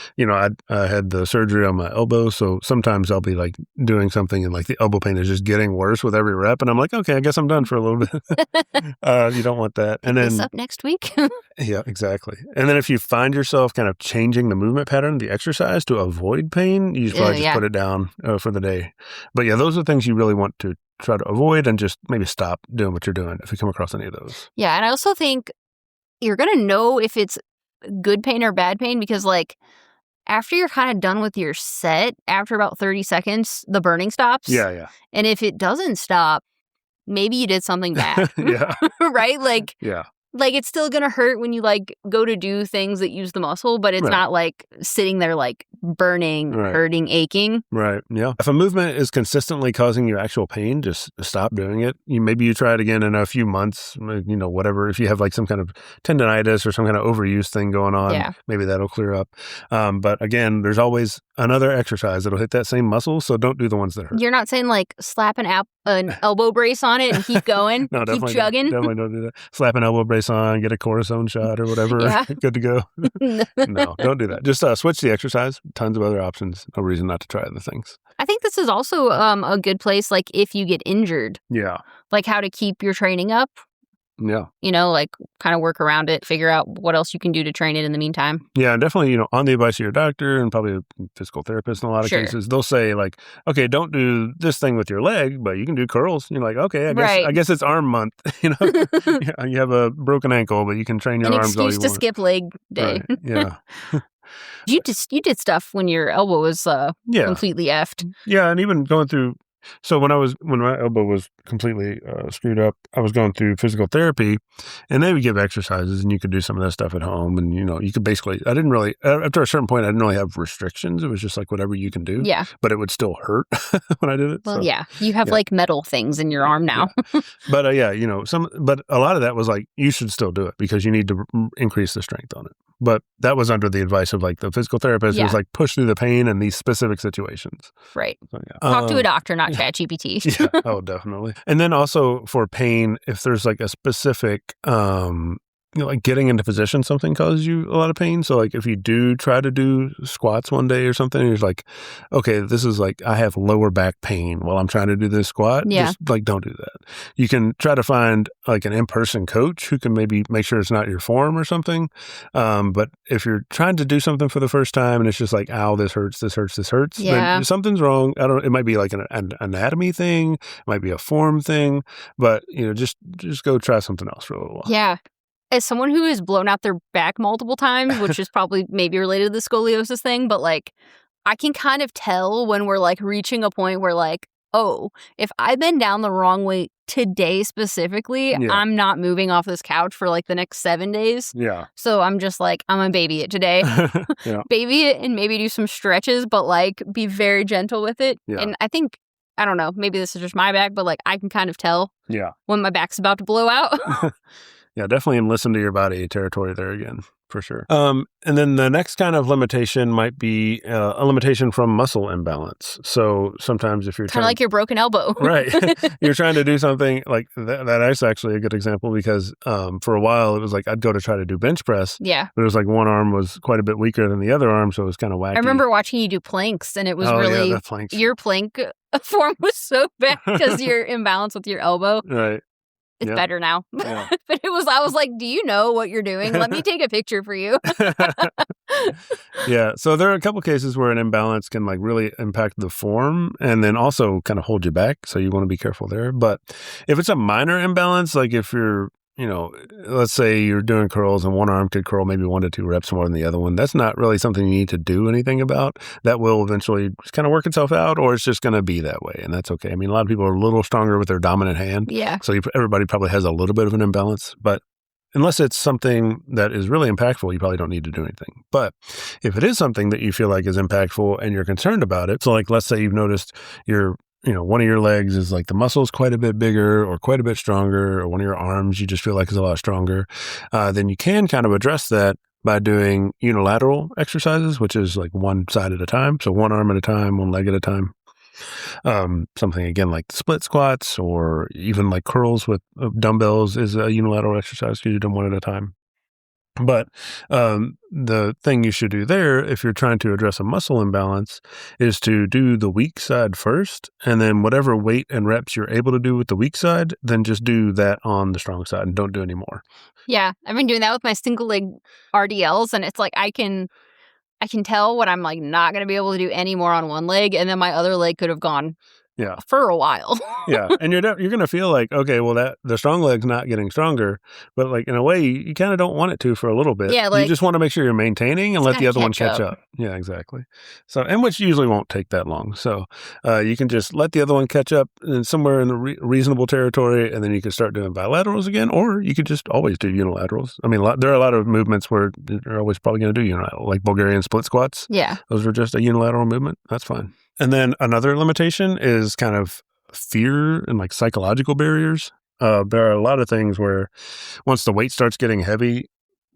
had the surgery on my elbow, so sometimes I'll be like doing something and like the elbow pain is just getting worse with every rep. And I'm like, okay, I guess I'm done for a little bit. You don't want that. And then this up next week. Yeah, exactly. And then if you find yourself kind of changing the movement pattern, the exercise to avoid pain, you should probably just put it down for the day. But yeah, those are things you really want to try to avoid and just maybe stop doing what you're doing if you come across any of those. Yeah, and I also think you're going to know if it's good pain or bad pain because like after you're kind of done with your set, after about 30 seconds, the burning stops. Yeah. And if it doesn't stop, maybe you did something bad. Yeah. Right? Like, yeah. Like, it's still going to hurt when you, like, go to do things that use the muscle, but it's not, like, sitting there, like, burning, hurting, aching. Right, yeah. If a movement is consistently causing you actual pain, just stop doing it. Maybe you try it again in a few months, whatever. If you have, like, some kind of tendonitis or some kind of overuse thing going on, maybe that'll clear up. But, again, there's always another exercise that'll hit that same muscle, so don't do the ones that hurt. You're not saying, like, slap an elbow brace on it and keep going? No, keep chugging? Definitely don't do that. Slap an elbow brace on, get a cortisone shot or whatever. Good to go. No, don't do that. Just switch the exercise. Tons of other options. No reason not to try other things. I think this is also a good place, like, if you get injured. Yeah. Like, how to keep your training up. Yeah. Like, kind of work around it, figure out what else you can do to train it in the meantime. Yeah, and definitely, on the advice of your doctor and probably a physical therapist in a lot of cases, they'll say, like, okay, don't do this thing with your leg, but you can do curls. You're like, okay, I guess it's arm month. You have a broken ankle, but you can train your arms all you want. An excuse to skip leg day. Right. Yeah. You did stuff when your elbow was completely effed. Yeah, and even going through. So when my elbow was completely screwed up, I was going through physical therapy, and they would give exercises, and you could do some of that stuff at home, and you could basically. I didn't really after a certain point, I didn't really have restrictions. It was just like whatever you can do. Yeah, but it would still hurt when I did it. Well, you have like metal things in your arm now. But but a lot of that was like you should still do it because you need to increase the strength on it. But that was under the advice of like the physical therapist. It was like push through the pain in these specific situations. Right. So, talk to a doctor, not ChatGPT. Yeah. Oh, definitely. And then also for pain, if there's like a specific, like getting into position, something causes you a lot of pain. So like if you do try to do squats one day or something, and you're like, okay, this is like, I have lower back pain while I'm trying to do this squat. Yeah. Just like, don't do that. You can try to find like an in-person coach who can maybe make sure it's not your form or something. But if you're trying to do something for the first time and it's just like, ow, this hurts, then something's wrong. It might be like an anatomy thing, it might be a form thing, but just go try something else for a little while. Yeah. As someone who has blown out their back multiple times, which is probably maybe related to the scoliosis thing, but like I can kind of tell when we're like reaching a point where like, oh, if I bend down the wrong way today specifically, I'm not moving off this couch for like the next 7 days. Yeah. So I'm just like, I'm gonna baby it today. Baby it and maybe do some stretches, but like be very gentle with it. Yeah. And I think, I don't know, maybe this is just my back, but like I can kind of tell when my back's about to blow out. Yeah, definitely listen to your body territory there again, for sure. And then the next kind of limitation might be a limitation from muscle imbalance. So sometimes if you're kind of like your broken elbow. Right. You're trying to do something like that is actually a good example because for a while it was like I'd go to try to do bench press. Yeah. But it was like one arm was quite a bit weaker than the other arm, so it was kind of wacky. I remember watching you do planks and it was really, planks. Your plank form was so bad because you're imbalanced with your elbow. Right. It's better now. Yeah. But I was like, do you know what you're doing? Let me take a picture for you. Yeah. So there are a couple cases where an imbalance can like really impact the form and then also kind of hold you back. So you want to be careful there. But if it's a minor imbalance, like if you're, let's say you're doing curls and one arm could curl maybe 1 to 2 reps more than the other one. That's not really something you need to do anything about. That will eventually just kind of work itself out, or it's just going to be that way. And that's okay. I mean, a lot of people are a little stronger with their dominant hand. Yeah. So everybody probably has a little bit of an imbalance, but unless it's something that is really impactful, you probably don't need to do anything. But if it is something that you feel like is impactful and you're concerned about it, so like let's say you've noticed your one of your legs is like the muscle's quite a bit bigger or quite a bit stronger, or one of your arms you just feel like is a lot stronger, then you can kind of address that by doing unilateral exercises, which is like one side at a time. So one arm at a time, one leg at a time. Something again like split squats or even like curls with dumbbells is a unilateral exercise because you do them one at a time. But the thing you should do there, if you're trying to address a muscle imbalance, is to do the weak side first, and then whatever weight and reps you're able to do with the weak side, then just do that on the strong side and don't do any more. Yeah, I've been doing that with my single leg RDLs, and it's like I can tell when I'm like not going to be able to do any more on one leg, and then my other leg could have gone for a while. Yeah, and you're going to feel like, okay, well, that the strong leg's not getting stronger, but like in a way, you kind of don't want it to for a little bit. Yeah, like, you just want to make sure you're maintaining and let the other one catch up. Yeah, exactly. So, and which usually won't take that long. So you can just let the other one catch up and somewhere in the reasonable territory, and then you can start doing bilaterals again, or you could just always do unilaterals. I mean, there are a lot of movements where you're always probably going to do unilateral, like Bulgarian split squats. Yeah. Those are just a unilateral movement. That's fine. And then another limitation is kind of fear and like psychological barriers. There are a lot of things where once the weight starts getting heavy,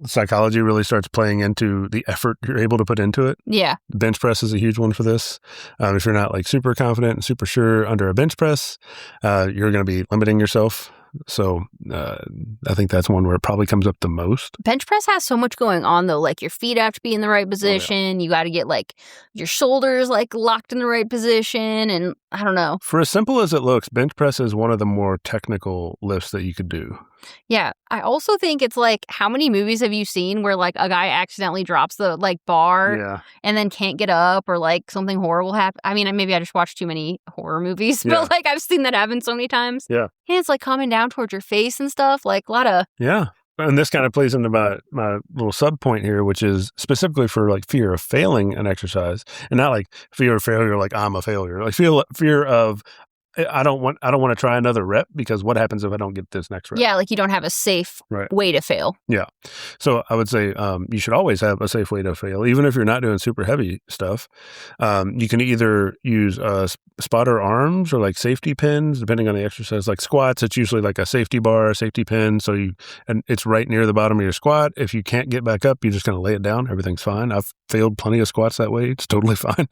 psychology really starts playing into the effort you're able to put into it. Yeah. Bench press is a huge one for this. If you're not like super confident and super sure under a bench press, you're going to be limiting yourself. So I think that's one where it probably comes up the most. Bench press has so much going on, though. Like your feet have to be in the right position. Oh, yeah. You got to get like your shoulders like locked in the right position. And I don't know. For as simple as it looks, bench press is one of the more technical lifts that you could do. Yeah. I also think it's like, how many movies have you seen where like a guy accidentally drops the like bar and then can't get up, or like something horrible happens? I mean, maybe I just watched too many horror movies, but like I've seen that happen so many times. Yeah. And it's like coming down towards your face and stuff, like a lot of... Yeah. And this kind of plays into my little sub point here, which is specifically for like fear of failing an exercise, and not like fear of failure, like I'm a failure, like fear of I don't want to try another rep because what happens if I don't get this next rep? Yeah, like you don't have a safe way to fail. Yeah. So I would say you should always have a safe way to fail, even if you're not doing super heavy stuff. You can either use spotter arms or like safety pins, depending on the exercise. Like squats, it's usually like a safety bar, a safety pin. And it's right near the bottom of your squat. If you can't get back up, you're just going to lay it down. Everything's fine. I've failed plenty of squats that way. It's totally fine.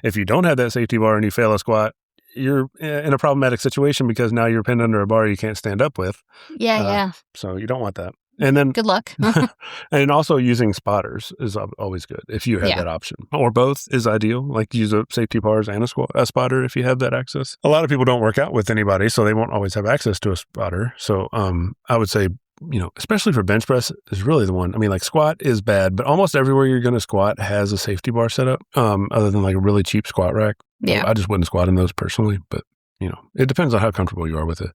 If you don't have that safety bar and you fail a squat, you're in a problematic situation because now you're pinned under a bar you can't stand up with. Yeah. So you don't want that. And then good luck. And also using spotters is always good if you have that option, or both is ideal. Like use a safety bars and a spotter if you have that access. A lot of people don't work out with anybody, so they won't always have access to a spotter. So I would say, especially for bench press is really the one. I mean, like squat is bad, but almost everywhere you're going to squat has a safety bar set up, other than like a really cheap squat rack. Yeah. I just wouldn't squat in those personally, but it depends on how comfortable you are with it.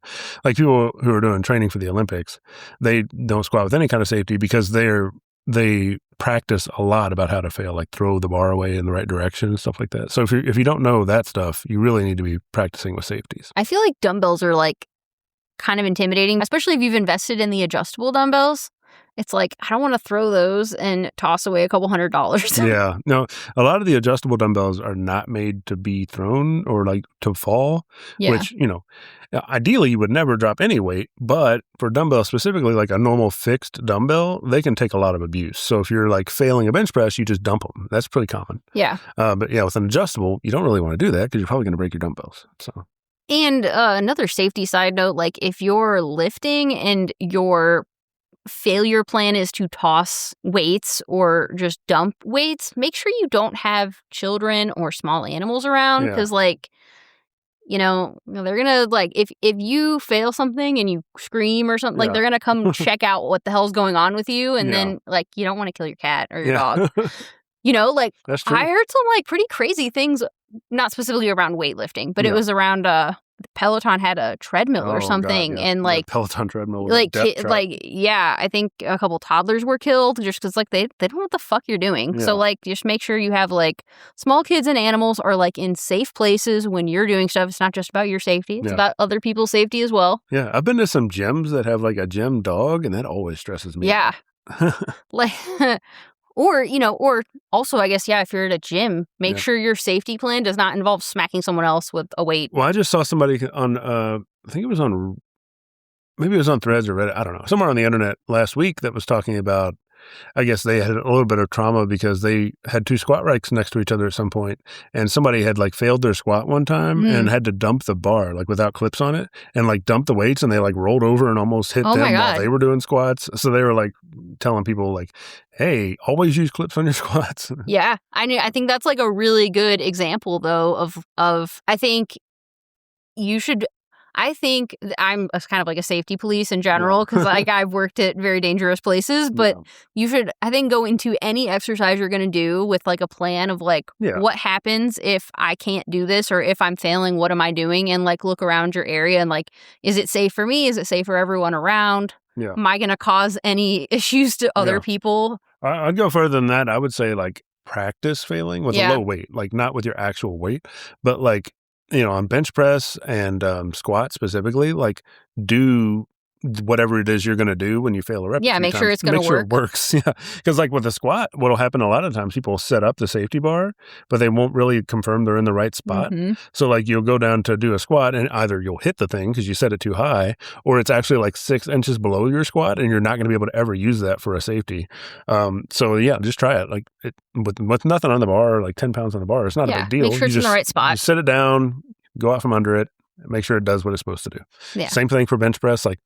Like people who are doing training for the Olympics, they don't squat with any kind of safety because they practice a lot about how to fail, like throw the bar away in the right direction and stuff like that. So if you don't know that stuff, you really need to be practicing with safeties. I feel like dumbbells are like kind of intimidating, especially if you've invested in the adjustable dumbbells. It's like, I don't want to throw those and toss away $200. Yeah. No, a lot of the adjustable dumbbells are not made to be thrown or like to fall, which, ideally you would never drop any weight. But for dumbbells specifically, like a normal fixed dumbbell, they can take a lot of abuse. So if you're like failing a bench press, you just dump them. That's pretty common. Yeah. But yeah, with an adjustable, you don't really want to do that because you're probably going to break your dumbbells. So. And another safety side note, like if you're lifting and your failure plan is to toss weights or just dump weights, make sure you don't have children or small animals around, because they're gonna like if you fail something and you scream or something, like they're gonna come check out what the hell's going on with you, and then like you don't want to kill your cat or your dog. Like I heard some like pretty crazy things, not specifically around weightlifting, but it was around Peloton had a treadmill or something, and like Peloton treadmill, like I think a couple toddlers were killed just because like they don't know what the fuck you're doing. So like just make sure you have like small kids and animals are like in safe places when you're doing stuff. It's not just about your safety; it's about other people's safety as well. Yeah, I've been to some gyms that have like a gym dog, and that always stresses me. Yeah, like Or, or also, I guess, if you're at a gym, make Yeah. sure your safety plan does not involve smacking someone else with a weight. Well, I just saw somebody on, I think it was on, maybe it was on Threads or Reddit, I don't know, somewhere on the internet last week that was talking about, I guess they had a little bit of trauma because they had 2 squat racks next to each other at some point, and somebody had like failed their squat one time and had to dump the bar like without clips on it and like dump the weights, and they like rolled over and almost hit Oh my them while God. they were doing squats. So they were like telling people like, hey, always use clips on your squats. Yeah. I think that's like a really good example though of I think you should. I think I'm kind of like a safety police in general because like I've worked at very dangerous places, but you should, I think, go into any exercise you're going to do with like a plan of like what happens if I can't do this or if I'm failing, what am I doing? And like look around your area and like, is it safe for me? Is it safe for everyone around? Yeah. Am I going to cause any issues to other people? I'd go further than that. I would say like practice failing with a low weight, like not with your actual weight, but like, on bench press and squat specifically, like do whatever it is you're going to do when you fail a rep. Yeah, make sure it's going to work. Make sure it works. Yeah. Because like with the squat, what'll happen a lot of times, people set up the safety bar, but they won't really confirm they're in the right spot. So like you'll go down to do a squat and either you'll hit the thing because you set it too high, or it's actually like 6 inches below your squat and you're not going to be able to ever use that for a safety. So yeah, just try it. Like with nothing on the bar, like 10 pounds on the bar, it's not a big deal. Make sure it's in the right spot. You sit it down, go out from under it, make sure it does what it's supposed to do. Yeah. Same thing for bench press. Like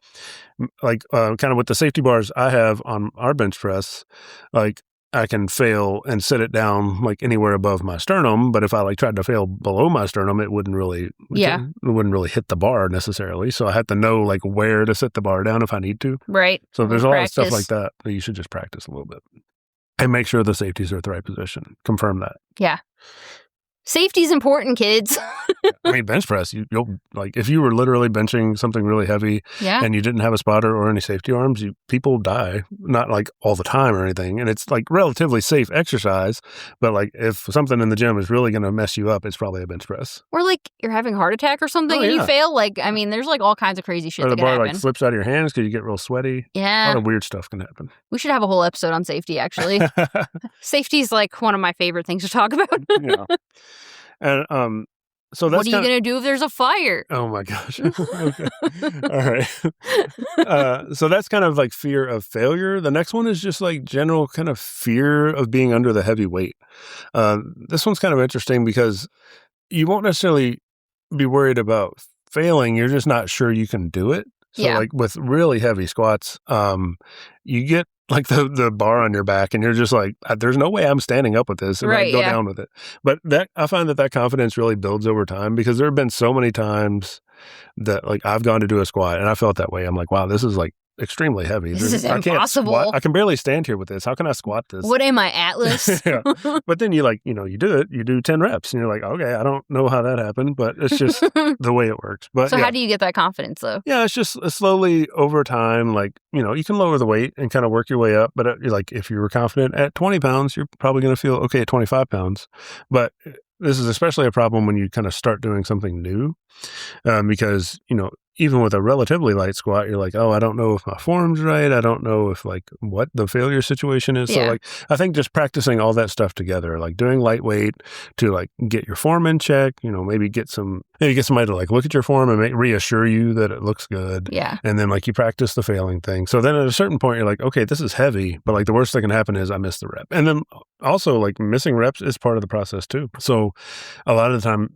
kind of with the safety bars I have on our bench press, like I can fail and sit it down like anywhere above my sternum. But if I like tried to fail below my sternum, it wouldn't really hit the bar necessarily. So I have to know like where to sit the bar down if I need to. Right. So there's a lot of stuff like that you should just practice a little bit and make sure the safeties are at the right position. Confirm that. Yeah. Safety's important, kids. I mean, bench press, you'll like if you were literally benching something really heavy and you didn't have a spotter or any safety arms, people die, not like all the time or anything. And it's like relatively safe exercise, but like if something in the gym is really going to mess you up, it's probably a bench press. Or like you're having a heart attack or something and you fail. Like, I mean, there's like all kinds of crazy shit or that the can bar happen. like slips out of your hands because you get real sweaty. Yeah. A lot of weird stuff can happen. We should have a whole episode on safety, actually. Safety is like one of my favorite things to talk about. Yeah. And so that's what are you going to do if there's a fire? Oh my gosh. Okay. All right. So that's kind of like fear of failure. The next one is just like general kind of fear of being under the heavy weight. This one's kind of interesting because you won't necessarily be worried about failing. You're just not sure you can do it. So like with really heavy squats, you get like the bar on your back and you're just like, there's no way I'm standing up with this and I go down with it. But I find that confidence really builds over time because there have been so many times that like I've gone to do a squat and I felt that way. I'm like, wow, this is like extremely heavy. This is impossible. I can barely stand here with this. How can I squat this? What am I, Atlas? But then you do it. You do 10 reps and you're like, okay, I don't know how that happened, but it's just the way it works. But so how do you get that confidence though? Yeah, it's just slowly over time. Like, you can lower the weight and kind of work your way up. But like if you were confident at 20 pounds, you're probably going to feel okay at 25 pounds. But this is especially a problem when you kind of start doing something new because, even with a relatively light squat, you're like, oh, I don't know if my form's right. I don't know if like what the failure situation is. So like, I think just practicing all that stuff together, like doing lightweight to like get your form in check, maybe get somebody to like look at your form and reassure you that it looks good. Yeah. And then like you practice the failing thing. So then at a certain point, you're like, okay, this is heavy, but like the worst that can happen is I miss the rep. And then also like missing reps is part of the process too. So a lot of the time,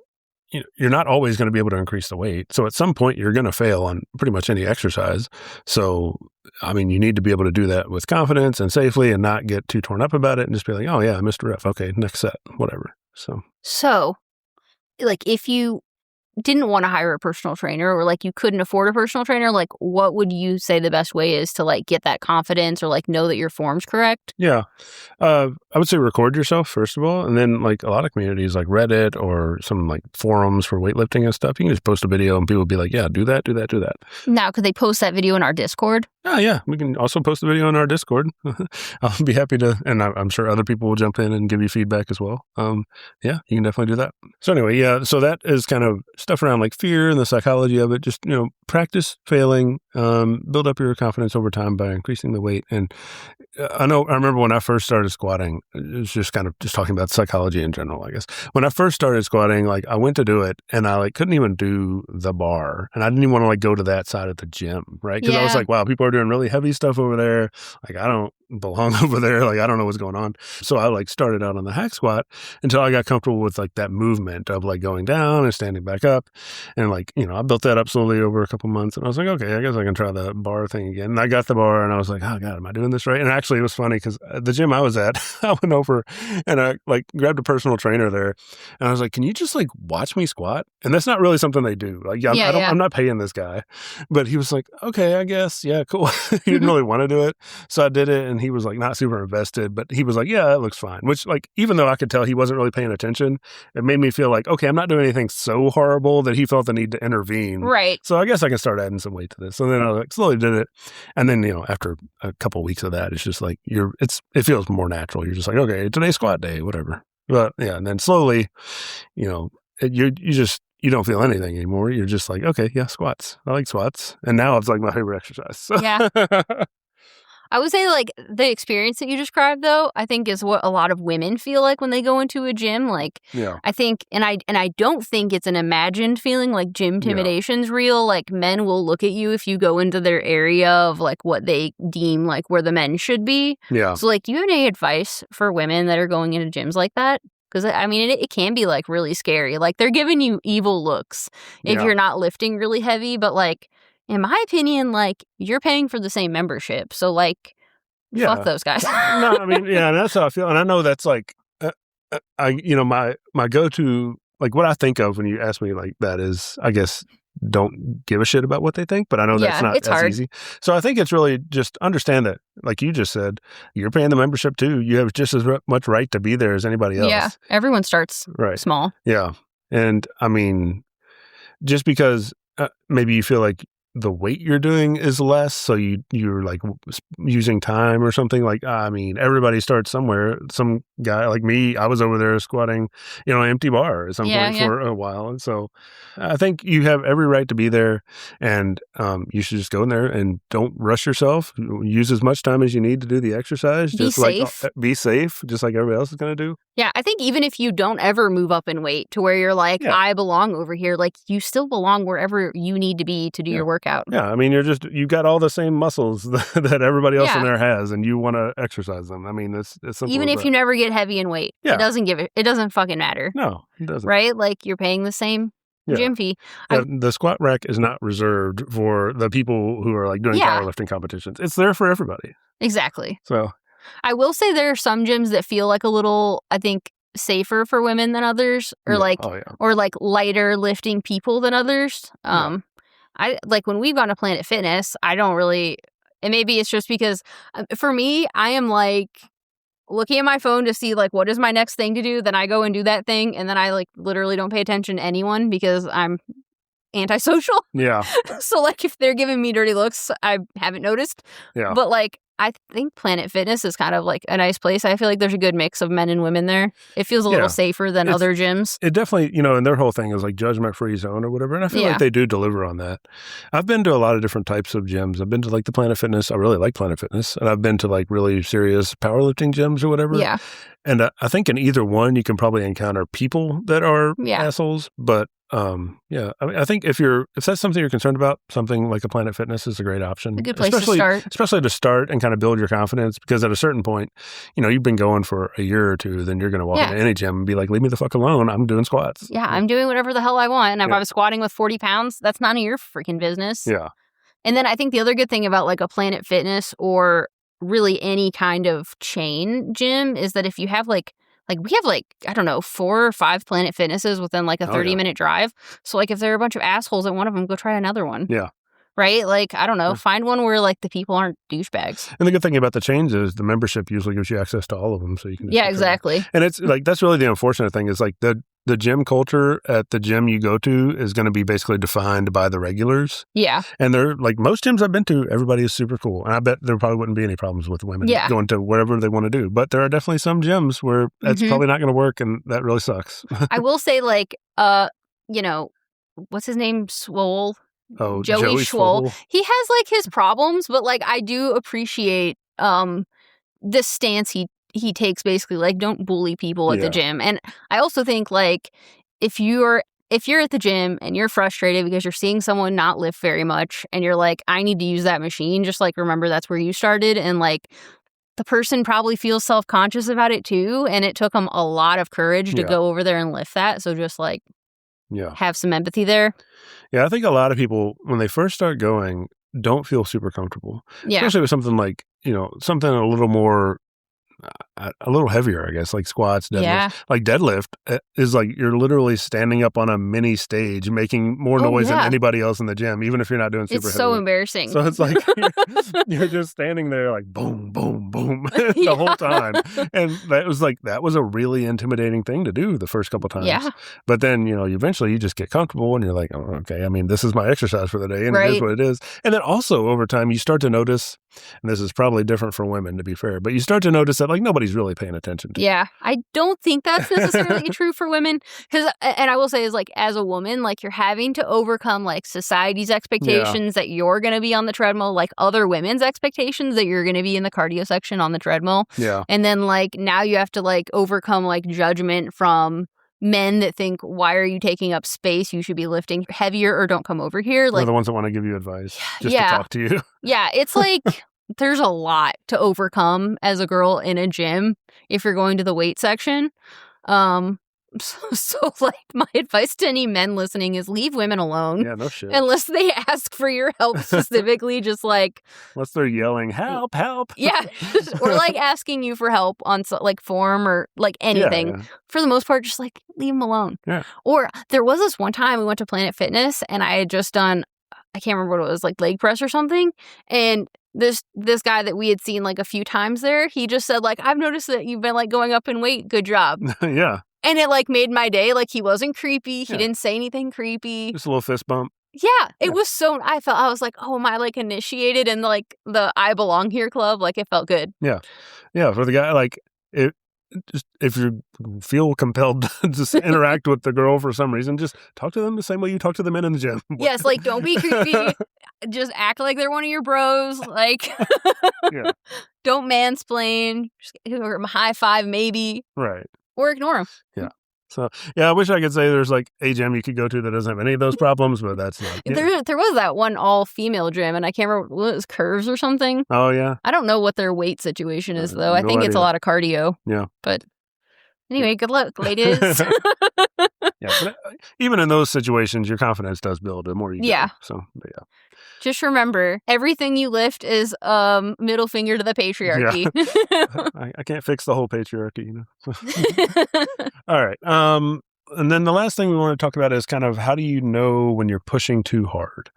you're not always going to be able to increase the weight. So at some point, you're going to fail on pretty much any exercise. So, I mean, you need to be able to do that with confidence and safely and not get too torn up about it and just be like, oh, yeah, I missed a rep. Okay, next set, whatever. So, like, if you didn't want to hire a personal trainer or like you couldn't afford a personal trainer, like what would you say the best way is to like get that confidence or like know that your form's correct? Yeah. I would say record yourself first of all. And then like a lot of communities like Reddit or some like forums for weightlifting and stuff, you can just post a video and people will be like, yeah, do that. Now, could they post that video in our Discord? Oh, yeah. We can also post the video in our Discord. I'll be happy to, and I'm sure other people will jump in and give you feedback as well. Yeah, you can definitely do that. So anyway, so that is kind of stuff around like fear and the psychology of it. Just, practice failing build up your confidence over time by increasing the weight. And I remember when I first started squatting, it was just kind of just talking about psychology in general, I guess. When I first started squatting, like I went to do it and I like couldn't even do the bar, and I didn't even want to like go to that side of the gym, right? Because I was like, wow, people are doing really heavy stuff over there. Like I don't belong over there. Like I don't know what's going on. So I like started out on the hack squat until I got comfortable with like that movement of like going down and standing back up. And like, I built that up slowly over a couple months, and I was like, okay, I guess I can try the bar thing again. And I got the bar and I was like, oh God, am I doing this right? And actually it was funny because the gym I was at, I went over and I like grabbed a personal trainer there and I was like, can you just like watch me squat? And that's not really something they do. Like, I'm not paying this guy, but he was like, okay, I guess. Yeah, cool. He didn't really want to do it. So I did it and he was like not super invested, but he was like, yeah, that looks fine. Which like, even though I could tell he wasn't really paying attention, it made me feel like, okay, I'm not doing anything so horrible that he felt the need to intervene. Right. So I guess I can start adding some weight to this. So then I like slowly did it. And then, after a couple of weeks of that, it's just like it feels more natural. You're just like, okay, today's squat day, whatever. But yeah, and then slowly, you don't feel anything anymore. You're just like, okay, yeah, squats. I like squats. And now it's like my favorite exercise. So. Yeah. I would say like the experience that you described though, I think is what a lot of women feel like when they go into a gym. Like, I think, and I don't think it's an imagined feeling. Like gym intimidation's real. Like men will look at you if you go into their area of like what they deem like where the men should be. Yeah. So like, do you have any advice for women that are going into gyms like that? Because, I mean, it can be, like, really scary. Like, they're giving you evil looks if you're not lifting really heavy. But, like, in my opinion, like, you're paying for the same membership. So, like, fuck those guys. No, I mean, and that's how I feel. And I know that's, like, my go-to, like, what I think of when you ask me like that is, I guess, don't give a shit about what they think, but I know that's not as easy. So I think it's really just understand that, like you just said, you're paying the membership too. You have just as much right to be there as anybody else. Yeah, everyone starts small. Yeah. And I mean, just because maybe you feel like the weight you're doing is less, so you're like using time or something. Like, I mean, everybody starts somewhere. Some guy like me, I was over there squatting, empty bar at some point for a while. And so I think you have every right to be there, and you should just go in there and don't rush yourself. Use as much time as you need to do the exercise. Be safe, just like everybody else is going to do. Yeah, I think even if you don't ever move up in weight to where you're like, I belong over here, like you still belong wherever you need to be to do your workout. Yeah, I mean, you've got all the same muscles that everybody else in there has, and you want to exercise them. I mean, it's simple. Even if you never get heavy in weight, it doesn't fucking matter. No, it doesn't. Right? Like you're paying the same gym fee. The squat rack is not reserved for the people who are like doing powerlifting competitions. It's there for everybody. Exactly. So I will say there are some gyms that feel like a little, I think, safer for women than others, or or like lighter lifting people than others. I like when we've gone to Planet Fitness, I don't really, and maybe it's just because for me, I am like looking at my phone to see like what is my next thing to do. Then I go and do that thing, and then I like literally don't pay attention to anyone because I'm antisocial. Yeah. So like if they're giving me dirty looks, I haven't noticed. Yeah. But like I think Planet Fitness is kind of like a nice place. I feel like there's a good mix of men and women there. It feels a little safer than other gyms. It definitely, and their whole thing is like judgment-free zone or whatever. And I feel like they do deliver on that. I've been to a lot of different types of gyms. I've been to like the Planet Fitness. I really like Planet Fitness. And I've been to like really serious powerlifting gyms or whatever. Yeah. And I think in either one, you can probably encounter people that are assholes. But I mean, I think if that's something you're concerned about, something like a Planet Fitness is a great option. A good place to start. Especially to start and kind of build your confidence, because at a certain point, you've been going for a year or two, then you're going to walk into any gym and be like, leave me the fuck alone. I'm doing squats. Yeah, I'm doing whatever the hell I want. And if I'm squatting with 40 pounds, that's none of your freaking business. Yeah. And then I think the other good thing about like a Planet Fitness or really any kind of chain gym is that if you have like we have like, I don't know, 4 or 5 Planet Fitnesses within like a 30-minute drive. So like if there are a bunch of assholes at one of them, go try another one. Yeah. Right? Like, I don't know, find one where like the people aren't douchebags. And the good thing about the chains is the membership usually gives you access to all of them. So you can exactly. And it's like, that's really the unfortunate thing is like the gym culture at the gym you go to is going to be basically defined by the regulars. Yeah. And they're like most gyms I've been to, everybody is super cool. And I bet there probably wouldn't be any problems with women going to whatever they want to do. But there are definitely some gyms where that's probably not going to work, and that really sucks. I will say like, what's his name? Swole. Oh, Joey Joey Schwoll. Swoll. He has like his problems, but like I do appreciate this stance he takes, basically like don't bully people at the gym. And I also think like if you're at the gym and you're frustrated because you're seeing someone not lift very much and you're like, I need to use that machine, just like remember that's where you started. And like the person probably feels self-conscious about it too. And it took them a lot of courage to go over there and lift that. So just like have some empathy there. Yeah, I think a lot of people, when they first start going, don't feel super comfortable. Yeah. Especially with something like, something a little more, a little heavier, I guess, like squats, deadlift. Yeah. Like deadlift is like you're literally standing up on a mini stage making more noise than anybody else in the gym, even if you're not doing super heavy. It's so embarrassing. So it's like you're just standing there like boom, boom, boom the whole time. And that was a really intimidating thing to do the first couple times. Yeah. But then, eventually you just get comfortable and you're like, oh, okay, I mean, this is my exercise for the day and it is what it is. And then also over time you start to notice, and this is probably different for women to be fair, but you start to notice that like nobody's really paying attention to. Yeah, I don't think that's necessarily true for women. And I will say is like as a woman, like you're having to overcome like society's expectations that you're going to be on the treadmill, like other women's expectations that you're going to be in the cardio section on the treadmill. Yeah. And then like now you have to like overcome like judgment from men that think, why are you taking up space? You should be lifting heavier or don't come over here. Like they're the ones that want to give you advice just to talk to you. Yeah, it's like there's a lot to overcome as a girl in a gym if you're going to the weight section. So like my advice to any men listening is leave women alone. Yeah, no shit. Unless they ask for your help specifically, just like unless they're yelling, help, help. Yeah. Or like asking you for help on like form or like anything. Yeah. For the most part, just like leave them alone. Yeah. Or there was this one time we went to Planet Fitness and I had just done, I can't remember what it was, like leg press or something. And this guy that we had seen like a few times there, he just said like, I've noticed that you've been like going up in weight. Good job. Yeah. And it like made my day. Like he wasn't creepy. He didn't say anything creepy. Just a little fist bump. Yeah. It was so, I was like, oh, am I like initiated in like the I belong here club? Like it felt good. Yeah. Yeah. For the guy, like if you feel compelled to just interact with the girl for some reason, just talk to them the same way you talk to the men in the gym. Yes, like don't be creepy. Just act like they're one of your bros. Like, don't mansplain. Just or high five maybe. Right. Or ignore them. Yeah. So, yeah, I wish I could say there's like a gym you could go to that doesn't have any of those problems, but that's not. Yeah. There was that one all-female gym, and I can't remember what it was, Curves or something. Oh, yeah. I don't know what their weight situation is, though. I think it's a lot of cardio. Yeah. But anyway, good luck, ladies. Yeah, but even in those situations, your confidence does build the more you go. So, but yeah. Just remember, everything you lift is middle finger to the patriarchy. Yeah. I can't fix the whole patriarchy, All right. And then the last thing we want to talk about is kind of how do you know when you're pushing too hard?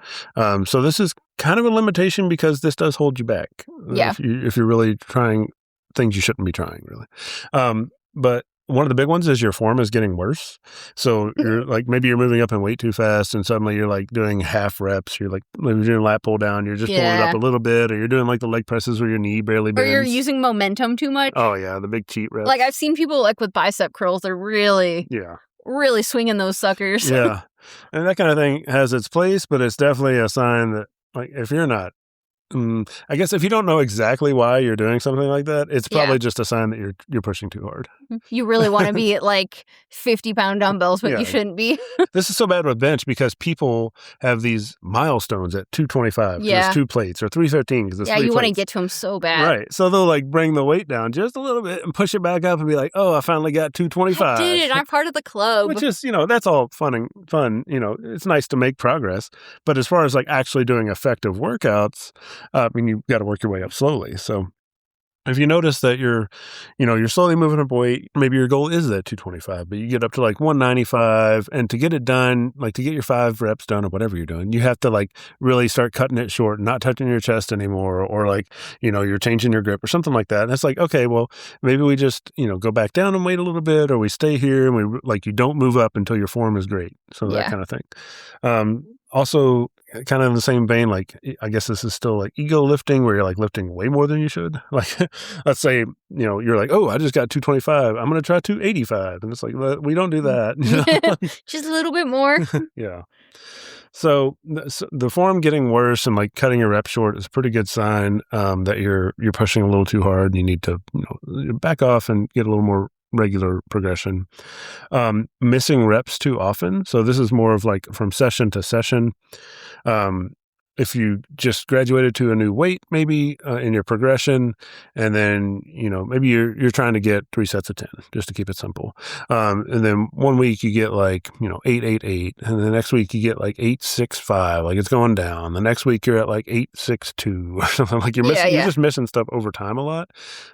So this is kind of a limitation because this does hold you back. Yeah. If you're really trying things you shouldn't be trying, really. But one of the big ones is your form is getting worse. So you're like, maybe you're moving up in weight too fast and suddenly you're like doing half reps. You're like, maybe you're doing lat pull down. You're just pulling it up a little bit, or you're doing like the leg presses where your knee barely bends. Or you're using momentum too much. Oh yeah. The big cheat reps. Like I've seen people like with bicep curls, they're really swinging those suckers. Yeah. And that kind of thing has its place, but it's definitely a sign that like, if you're not, I guess if you don't know exactly why you're doing something like that, it's probably just a sign that you're pushing too hard. You really want to be at like 50-pound dumbbells, but you shouldn't be. This is so bad with bench because people have these milestones at 225 because it's 2 plates, or 315 because it's 3 plates. You want to get to them so bad. Right. So they'll like bring the weight down just a little bit and push it back up and be like, oh, I finally got 225. I did it. I'm part of the club. Which is, that's all fun. It's nice to make progress. But as far as like actually doing effective workouts, you've got to work your way up slowly. So if you notice that you're slowly moving up weight, maybe your goal is that 225, but you get up to like 195, and to get it done, like to get your 5 reps done or whatever you're doing, you have to like really start cutting it short, not touching your chest anymore, or like, you're changing your grip or something like that. And it's like, okay, well, maybe we just, go back down and wait a little bit, or we stay here and we like, you don't move up until your form is great. So that kind of thing. Also, kind of in the same vein, like, I guess this is still like ego lifting where you're like lifting way more than you should. Like, let's say, you're like, oh, I just got 225. I'm going to try 285. And it's like, we don't do that. Just a little bit more. Yeah. So the form getting worse and like cutting your rep short is a pretty good sign that you're pushing a little too hard and you need to back off and get a little more regular progression. Missing reps too often. So this is more of like from session to session. If you just graduated to a new weight, maybe in your progression, and then maybe you're trying to get 3 sets of 10, just to keep it simple. And then one week you get like 8-8-8, and the next week you get like 8-6-5, like it's going down. The next week you're at like 8-6-2 or something. Like you're just missing stuff over time a lot.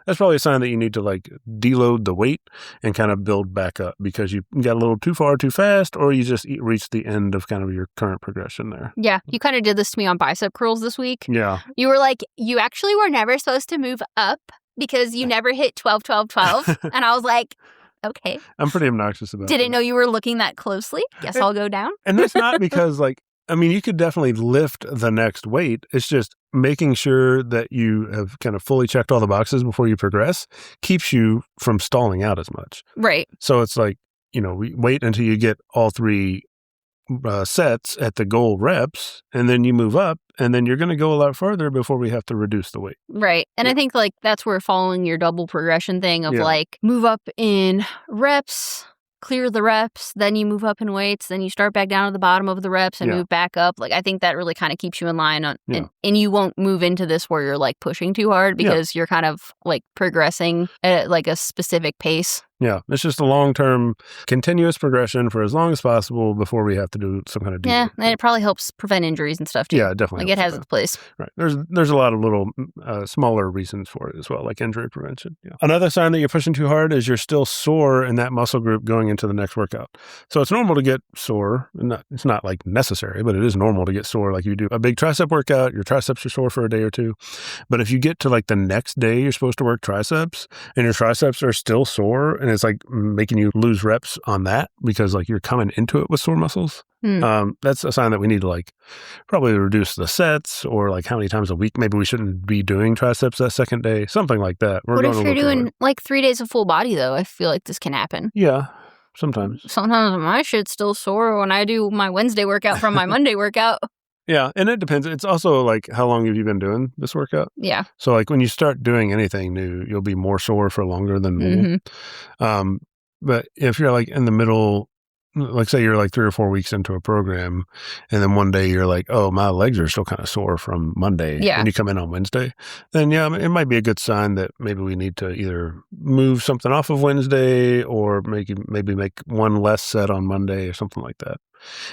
That's probably a sign that you need to like deload the weight and kind of build back up because you got a little too far too fast, or you just reached the end of kind of your current progression there. Yeah, you kind of did this to me on bicep curls this week. Yeah. You were like, you actually were never supposed to move up because you never hit 12-12-12. And I was like, okay. I'm pretty obnoxious about it. Didn't know you were looking that closely. Guess I'll go down. And that's not because you could definitely lift the next weight. It's just making sure that you have kind of fully checked all the boxes before you progress keeps you from stalling out as much. Right. So it's like, we wait until you get all 3 sets at the goal reps, and then you move up, and then you're going to go a lot further before we have to reduce the weight. Right. And I think like that's where following your double progression thing of like move up in reps, clear the reps, then you move up in weights, then you start back down to the bottom of the reps and move back up. Like I think that really kind of keeps you in line on, and you won't move into this where you're like pushing too hard because you're kind of like progressing at like a specific pace. Yeah, it's just a long-term, continuous progression for as long as possible before we have to do some kind of deload. Yeah, and it probably helps prevent injuries and stuff too. Yeah, definitely. Like it has its place. Right. There's a lot of little smaller reasons for it as well, like injury prevention. Yeah. Another sign that you're pushing too hard is you're still sore in that muscle group going into the next workout. So it's normal to get sore. It's not like necessary, but it is normal to get sore. Like you do a big tricep workout, your triceps are sore for a day or two. But if you get to like the next day you're supposed to work triceps and your triceps are still sore, and it's like making you lose reps on that because like you're coming into it with sore muscles. That's a sign that we need to like probably reduce the sets, or like how many times a week maybe we shouldn't be doing triceps that second day, something like that. What if you're doing like 3 days of full body though? I feel like this can happen. Yeah, sometimes my shit's still sore when I do my Wednesday workout from my Monday workout. Yeah, and it depends. It's also like how long have you been doing this workout? Yeah. So like when you start doing anything new, you'll be more sore for longer than normal. But if you're like in the middle, like say you're like 3 or 4 weeks into a program, and then one day you're like, oh, my legs are still kind of sore from Monday, and you come in on Wednesday, then it might be a good sign that maybe we need to either move something off of Wednesday or maybe make one less set on Monday or something like that.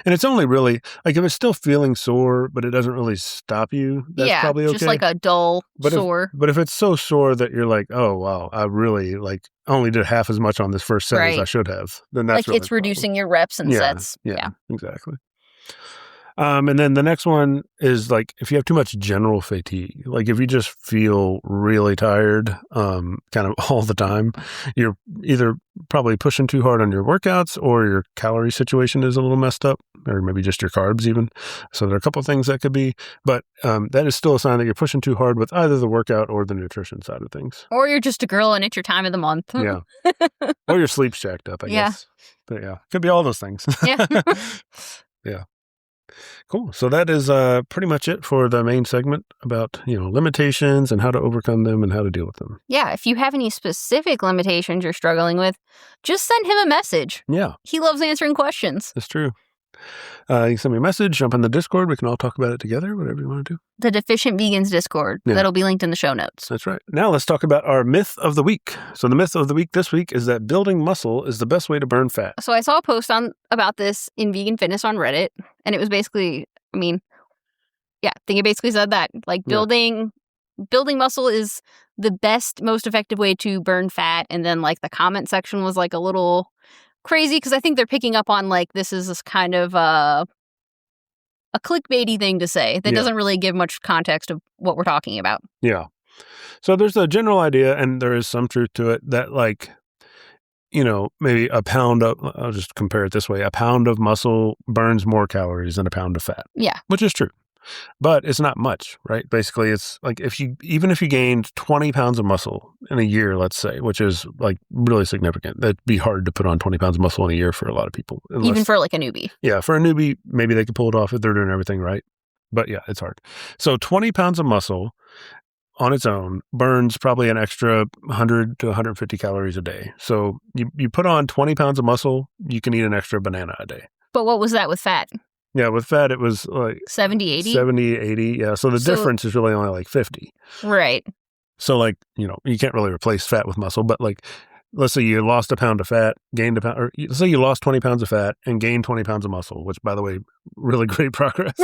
And it's only really, like if it's still feeling sore, but it doesn't really stop you, that's probably okay. Just like a dull sore. But if it's so sore that you're like, oh, wow, I really like only did half as much on this first set as I should have, then that's like really it's reducing your reps and sets. Yeah, exactly. And then the next one is like if you have too much general fatigue, like if you just feel really tired kind of all the time, you're either probably pushing too hard on your workouts or your calorie situation is a little messed up, or maybe just your carbs even. So there are a couple of things that could be, but that is still a sign that you're pushing too hard with either the workout or the nutrition side of things. Or you're just a girl and it's your time of the month. Yeah. Or your sleep's jacked up, I guess. But could be all those things. Yeah. Yeah. Cool. So that is pretty much it for the main segment about, limitations and how to overcome them and how to deal with them. Yeah. If you have any specific limitations you're struggling with, just send him a message. Yeah. He loves answering questions. That's true. You can send me a message, jump in the Discord. We can all talk about it together, whatever you want to do. The Deficient Vegans Discord. Yeah. That'll be linked in the show notes. That's right. Now let's talk about our myth of the week. So the myth of the week this week is that building muscle is the best way to burn fat. So I saw a post about this in Vegan Fitness on Reddit, and it was basically, I think it basically said that like building muscle is the best, most effective way to burn fat. And then like the comment section was like a little crazy because I think they're picking up on like this is this kind of a clickbaity thing to say that doesn't really give much context of what we're talking about. Yeah. So there's a general idea, and there is some truth to it, that like, maybe I'll just compare it this way, a pound of muscle burns more calories than a pound of fat. Yeah. Which is true. but it's not much, right? Basically, it's like even if you gained 20 pounds of muscle in a year, let's say, which is like really significant, that'd be hard to put on 20 pounds of muscle in a year for a lot of people. Even for like a newbie. Yeah, for a newbie, maybe they could pull it off if they're doing everything right. But yeah, it's hard. So 20 pounds of muscle on its own burns probably an extra 100 to 150 calories a day. So you put on 20 pounds of muscle, you can eat an extra banana a day. But what was that with fat? Yeah, with fat, it was like 70, 80? 70, 80. Yeah, so the difference is really only like 50. Right. So like, you can't really replace fat with muscle, but like, let's say you lost a pound of fat, gained a pound, or let's say you lost 20 pounds of fat and gained 20 pounds of muscle, which, by the way, really great progress.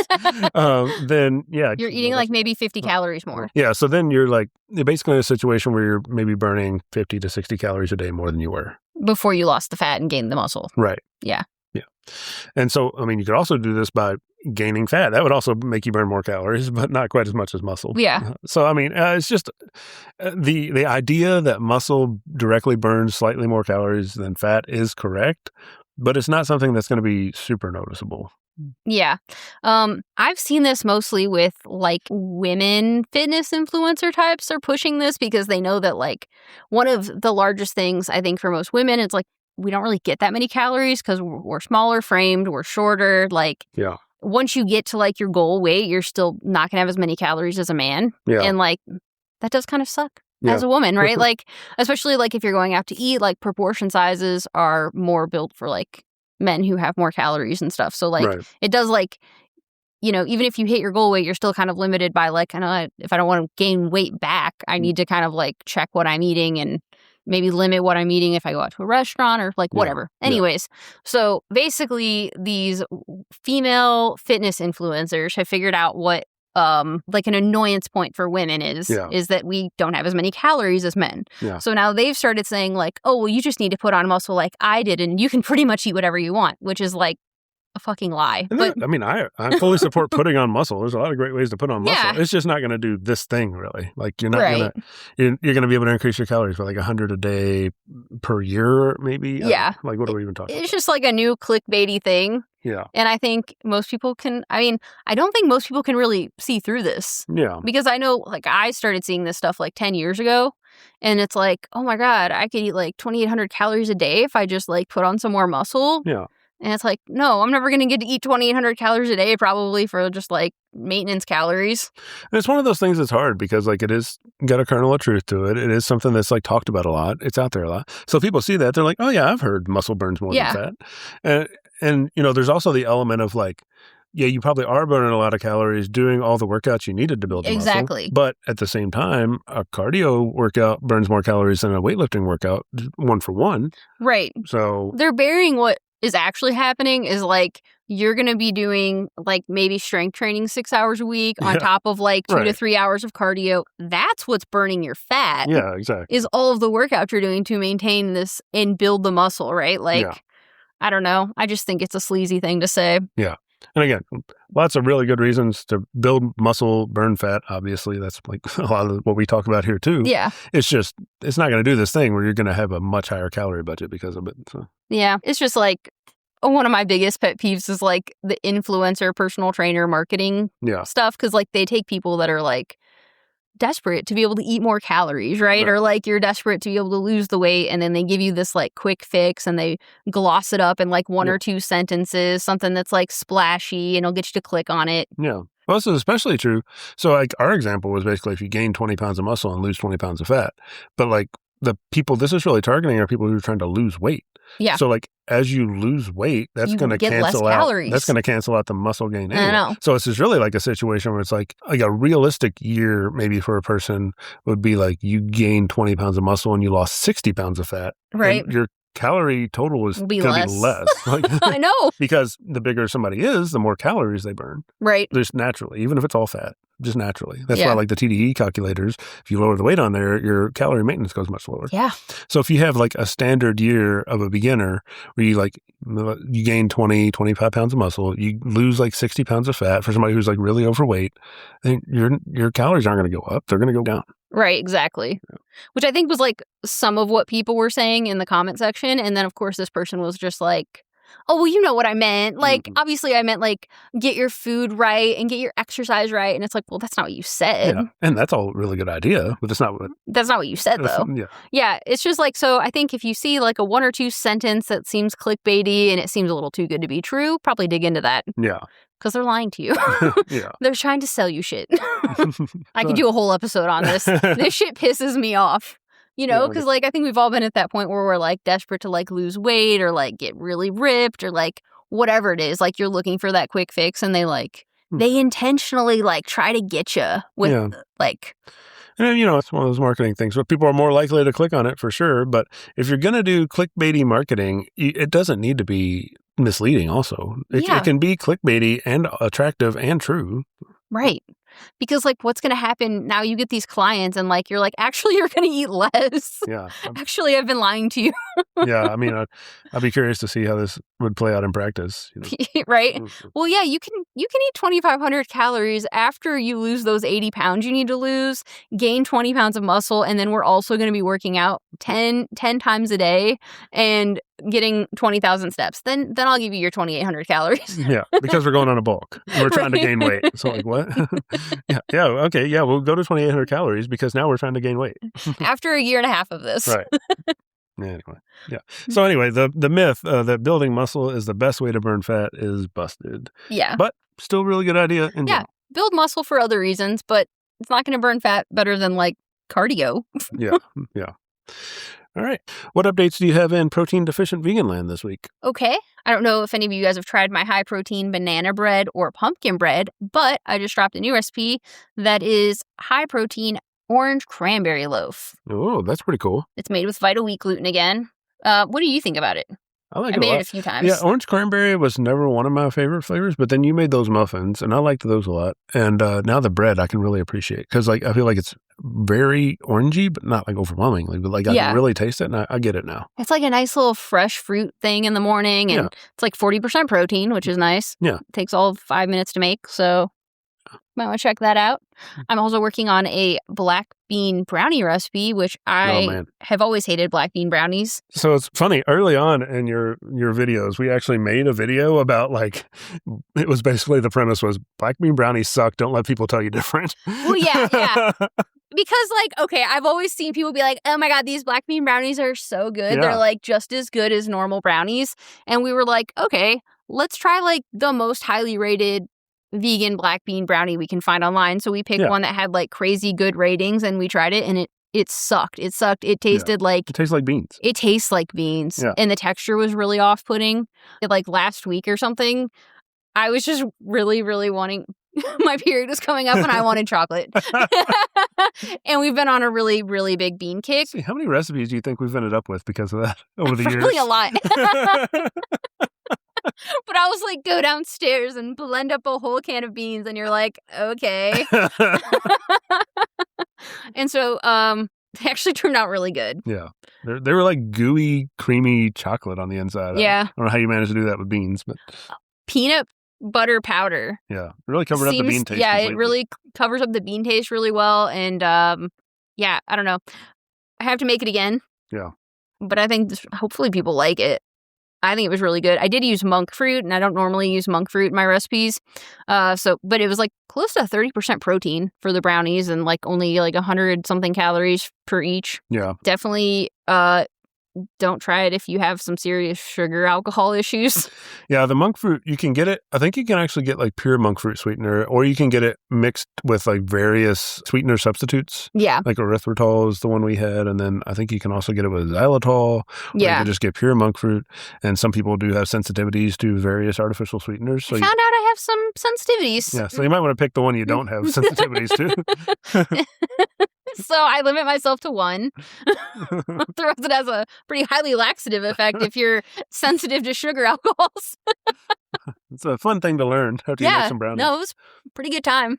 Then, yeah. You're eating like maybe 50 calories more. Yeah, so then you're basically in a situation where you're maybe burning 50 to 60 calories a day more than you were. Before you lost the fat and gained the muscle. Right. Yeah. Yeah. And so, I mean, you could also do this by gaining fat. That would also make you burn more calories, but not quite as much as muscle. Yeah. So, I mean, it's just the idea that muscle directly burns slightly more calories than fat is correct, but it's not something that's going to be super noticeable. Yeah. I've seen this mostly with like women fitness influencer types are pushing this because they know that like one of the largest things I think for most women, it's like we don't really get that many calories because we're smaller framed, we're shorter. Like, yeah. Once you get to like your goal weight, you're still not going to have as many calories as a man. Yeah. And like that does kind of suck as a woman, right? Like, especially like if you're going out to eat, like proportion sizes are more built for like men who have more calories and stuff. So like it does like, even if you hit your goal weight, you're still kind of limited by like, if I don't want to gain weight back, I need to kind of like check what I'm eating and maybe limit what I'm eating if I go out to a restaurant or like whatever. Yeah. Anyways, so basically these female fitness influencers have figured out what like an annoyance point for women is that we don't have as many calories as men. Yeah. So now they've started saying like, oh, well, you just need to put on muscle like I did and you can pretty much eat whatever you want, which is like a fucking lie. But I mean, I fully support putting on muscle. There's a lot of great ways to put on muscle. Yeah. It's just not going to do this thing really. Like you're not going to, you're going to be able to increase your calories by like 100 a day per year, maybe. Yeah. Like what are we even talking about? It's just like a new clickbaity thing. Yeah. And I think most people I don't think most people can really see through this. Yeah. Because I know like I started seeing this stuff like 10 years ago. And it's like, oh my God, I could eat like 2,800 calories a day if I just like put on some more muscle. Yeah. And it's like, no, I'm never going to get to eat 2,800 calories a day probably for just like maintenance calories. And it's one of those things that's hard because like it is got a kernel of truth to it. It is something that's like talked about a lot. It's out there a lot. So people see that. They're like, oh yeah, I've heard muscle burns more than fat. And there's also the element of like, yeah, you probably are burning a lot of calories doing all the workouts you needed to build the muscle. But at the same time, a cardio workout burns more calories than a weightlifting workout, 1 for 1. Right. So they're burying what is actually happening is like you're going to be doing like maybe strength training 6 hours a week on top of like 2 to 3 hours of cardio. That's what's burning your fat. Yeah, exactly. Is all of the workout you're doing to maintain this and build the muscle, right? Like, I don't know. I just think it's a sleazy thing to say. Yeah. And again, lots of really good reasons to build muscle, burn fat. Obviously, that's like a lot of what we talk about here too. Yeah. It's just, it's not going to do this thing where you're going to have a much higher calorie budget because of it. So. Yeah. It's just like one of my biggest pet peeves is like the influencer, personal trainer marketing stuff. Cause like they take people that are like desperate to be able to eat more calories, right? Or like you're desperate to be able to lose the weight and then they give you this like quick fix and they gloss it up in like 1 or 2 sentences, something that's like splashy and it'll get you to click on it. Yeah. Well, this is especially true. So like our example was basically if you gain 20 pounds of muscle and lose 20 pounds of fat, but like the people this is really targeting are people who are trying to lose weight. Yeah. So like as you lose weight, that's going to cancel out. That's going to cancel out the muscle gain. Anyway. I know. So it's just really like a situation where it's like a realistic year maybe for a person would be like you gained 20 pounds of muscle and you lost 60 pounds of fat. Right. And your calorie total is going to be less. Like, I know. Because the bigger somebody is, the more calories they burn. Right. Just naturally, even if it's all fat. Just naturally. That's why like the TDE calculators, if you lower the weight on there, your calorie maintenance goes much lower. Yeah. So if you have like a standard year of a beginner where you gain 25 pounds of muscle, you lose like 60 pounds of fat for somebody who's like really overweight, then your calories aren't going to go up. They're going to go down. Right, exactly. Yeah. Which I think was like some of what people were saying in the comment section. And then of course this person was just like, Oh, well, you know what I meant. Like, obviously I meant like get your food right and get your exercise right. And it's like, well, that's not what you said. Yeah. And that's all a really good idea, but that's not what you said, though. Yeah. Yeah. It's just like, so I think if you see like a 1 or 2 sentence that seems clickbaity and it seems a little too good to be true, probably dig into that. Yeah. Because they're lying to you. Yeah. They're trying to sell you shit. I could do a whole episode on this. This shit pisses me off. You know, because like I think we've all been at that point where we're like desperate to like lose weight or like get really ripped or like whatever it is. Like you're looking for that quick fix and they intentionally like try to get you with like. And, you know, it's one of those marketing things where people are more likely to click on it for sure. But if you're going to do clickbaity marketing, it doesn't need to be misleading also. It can be clickbaity and attractive and true. Right. Because, like, what's going to happen now? You get these clients and, like, you're like, actually, you're going to eat less. Yeah. Actually, I've been lying to you. Yeah. I mean, I'd be curious to see how this would play out in practice. You know? Right. Well, yeah, you can eat 2,500 calories after you lose those 80 pounds you need to lose, gain 20 pounds of muscle, and then we're also going to be working out 10 times a day and getting 20,000 steps. Then I'll give you your 2,800 calories. Yeah, because we're going on a bulk. We're trying to gain weight. So like, what? Yeah, okay, yeah, we'll go to 2,800 calories because now we're trying to gain weight. After a year and a half of this. Right. Anyway, yeah. So anyway, the myth that building muscle is the best way to burn fat is busted. Yeah. But still really good idea. Yeah, build muscle for other reasons, but it's not going to burn fat better than like cardio. Yeah. All right. What updates do you have in protein-deficient vegan land this week? Okay. I don't know if any of you guys have tried my high-protein banana bread or pumpkin bread, but I just dropped a new recipe that is high-protein orange cranberry loaf. Oh, that's pretty cool. It's made with Vital Wheat gluten again. What do you think about it? I made it a few times. Yeah, orange cranberry was never one of my favorite flavors, but then you made those muffins, and I liked those a lot. And now the bread I can really appreciate because like I feel like it's very orangey, but not like overwhelmingly. But like I can really taste it, and I get it now. It's like a nice little fresh fruit thing in the morning, and it's like 40% protein, which is nice. Yeah, it takes all 5 minutes to make, so might want to check that out. I'm also working on a black bean brownie recipe, which I have always hated black bean brownies. So it's funny, early on in your videos, we actually made a video about like, it was basically the premise was black bean brownies suck. Don't let people tell you different. Well, yeah. Because like, okay, I've always seen people be like, oh my God, these black bean brownies are so good. Yeah. They're like just as good as normal brownies. And we were like, okay, let's try like the most highly rated vegan black bean brownie we can find online. So we picked one that had like crazy good ratings and we tried it and it sucked. It sucked. It tasted like... It tastes like beans. It tastes like beans. Yeah. And the texture was really off-putting. Like last week or something, I was just really, really wanting... My period was coming up and I wanted chocolate. And we've been on a really, really big bean kick. See, how many recipes do you think we've ended up with because of that over the years? Probably a lot. But I was like, go downstairs and blend up a whole can of beans. And you're like, okay. And so they actually turned out really good. Yeah. They were like gooey, creamy chocolate on the inside. Yeah. I don't know how you managed to do that with beans, but... Peanut butter powder. Yeah. It really covered up the bean taste. Yeah, completely. It really covers up the bean taste really well. And yeah, I don't know. I have to make it again. Yeah. But I think hopefully people like it. I think it was really good. I did use monk fruit, and I don't normally use monk fruit in my recipes. But it was like close to 30% protein for the brownies and like only like 100 something calories per each. Yeah. Definitely don't try it if you have some serious sugar alcohol issues. Yeah, the monk fruit, you can get it. I think you can actually get like pure monk fruit sweetener, or you can get it mixed with like various sweetener substitutes. Yeah. Like erythritol is the one we had. And then I think you can also get it with xylitol. Yeah. You can just get pure monk fruit. And some people do have sensitivities to various artificial sweeteners. So I found out I have some sensitivities. Yeah, so you might want to pick the one you don't have sensitivities to. So I limit myself to one. The rest it has a pretty highly laxative effect if you're sensitive to sugar alcohols. It's a fun thing to learn how to make some brownies. No, it was a pretty good time.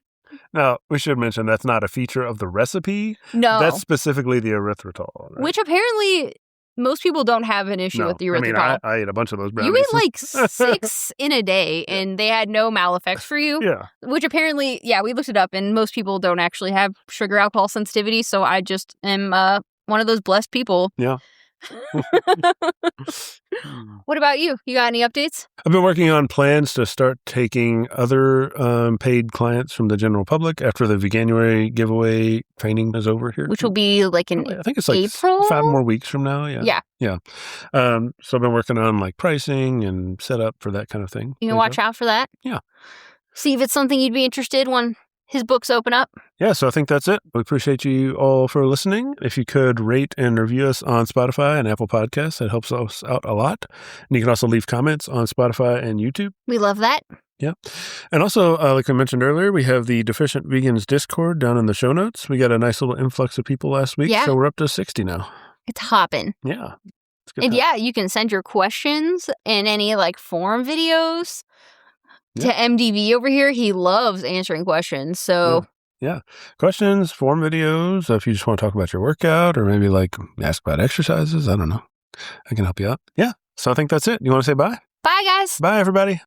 Now, we should mention that's not a feature of the recipe. No. That's specifically the erythritol. Right? Which apparently most people don't have an issue with the erythritol. I mean, I ate a bunch of those brownies. You ate like 6 in a day, and they had no maleffects for you. Yeah. Which apparently, we looked it up, and most people don't actually have sugar alcohol sensitivity, so I just am one of those blessed people. Yeah. What about you? You got any updates? I've been working on plans to start taking other paid clients from the general public after the Veganuary giveaway training is over here. Which will be like in I think it's like April? 5 more weeks from now. Yeah. Yeah. So I've been working on like pricing and setup for that kind of thing. You can watch out for that. Yeah. See if it's something you'd be interested when his books open up. Yeah, so I think that's it. We appreciate you all for listening. If you could rate and review us on Spotify and Apple Podcasts, that helps us out a lot. And you can also leave comments on Spotify and YouTube. We love that. Yeah. And also, like I mentioned earlier, we have the Deficient Vegans Discord down in the show notes. We got a nice little influx of people last week, so we're up to 60 now. It's hopping. Yeah. And you can send your questions and any like forum videos to MDV over here. He loves answering questions. So yeah. Questions, forum videos. If you just want to talk about your workout or maybe like ask about exercises, I don't know. I can help you out. Yeah. So I think that's it. You want to say bye? Bye, guys. Bye, everybody.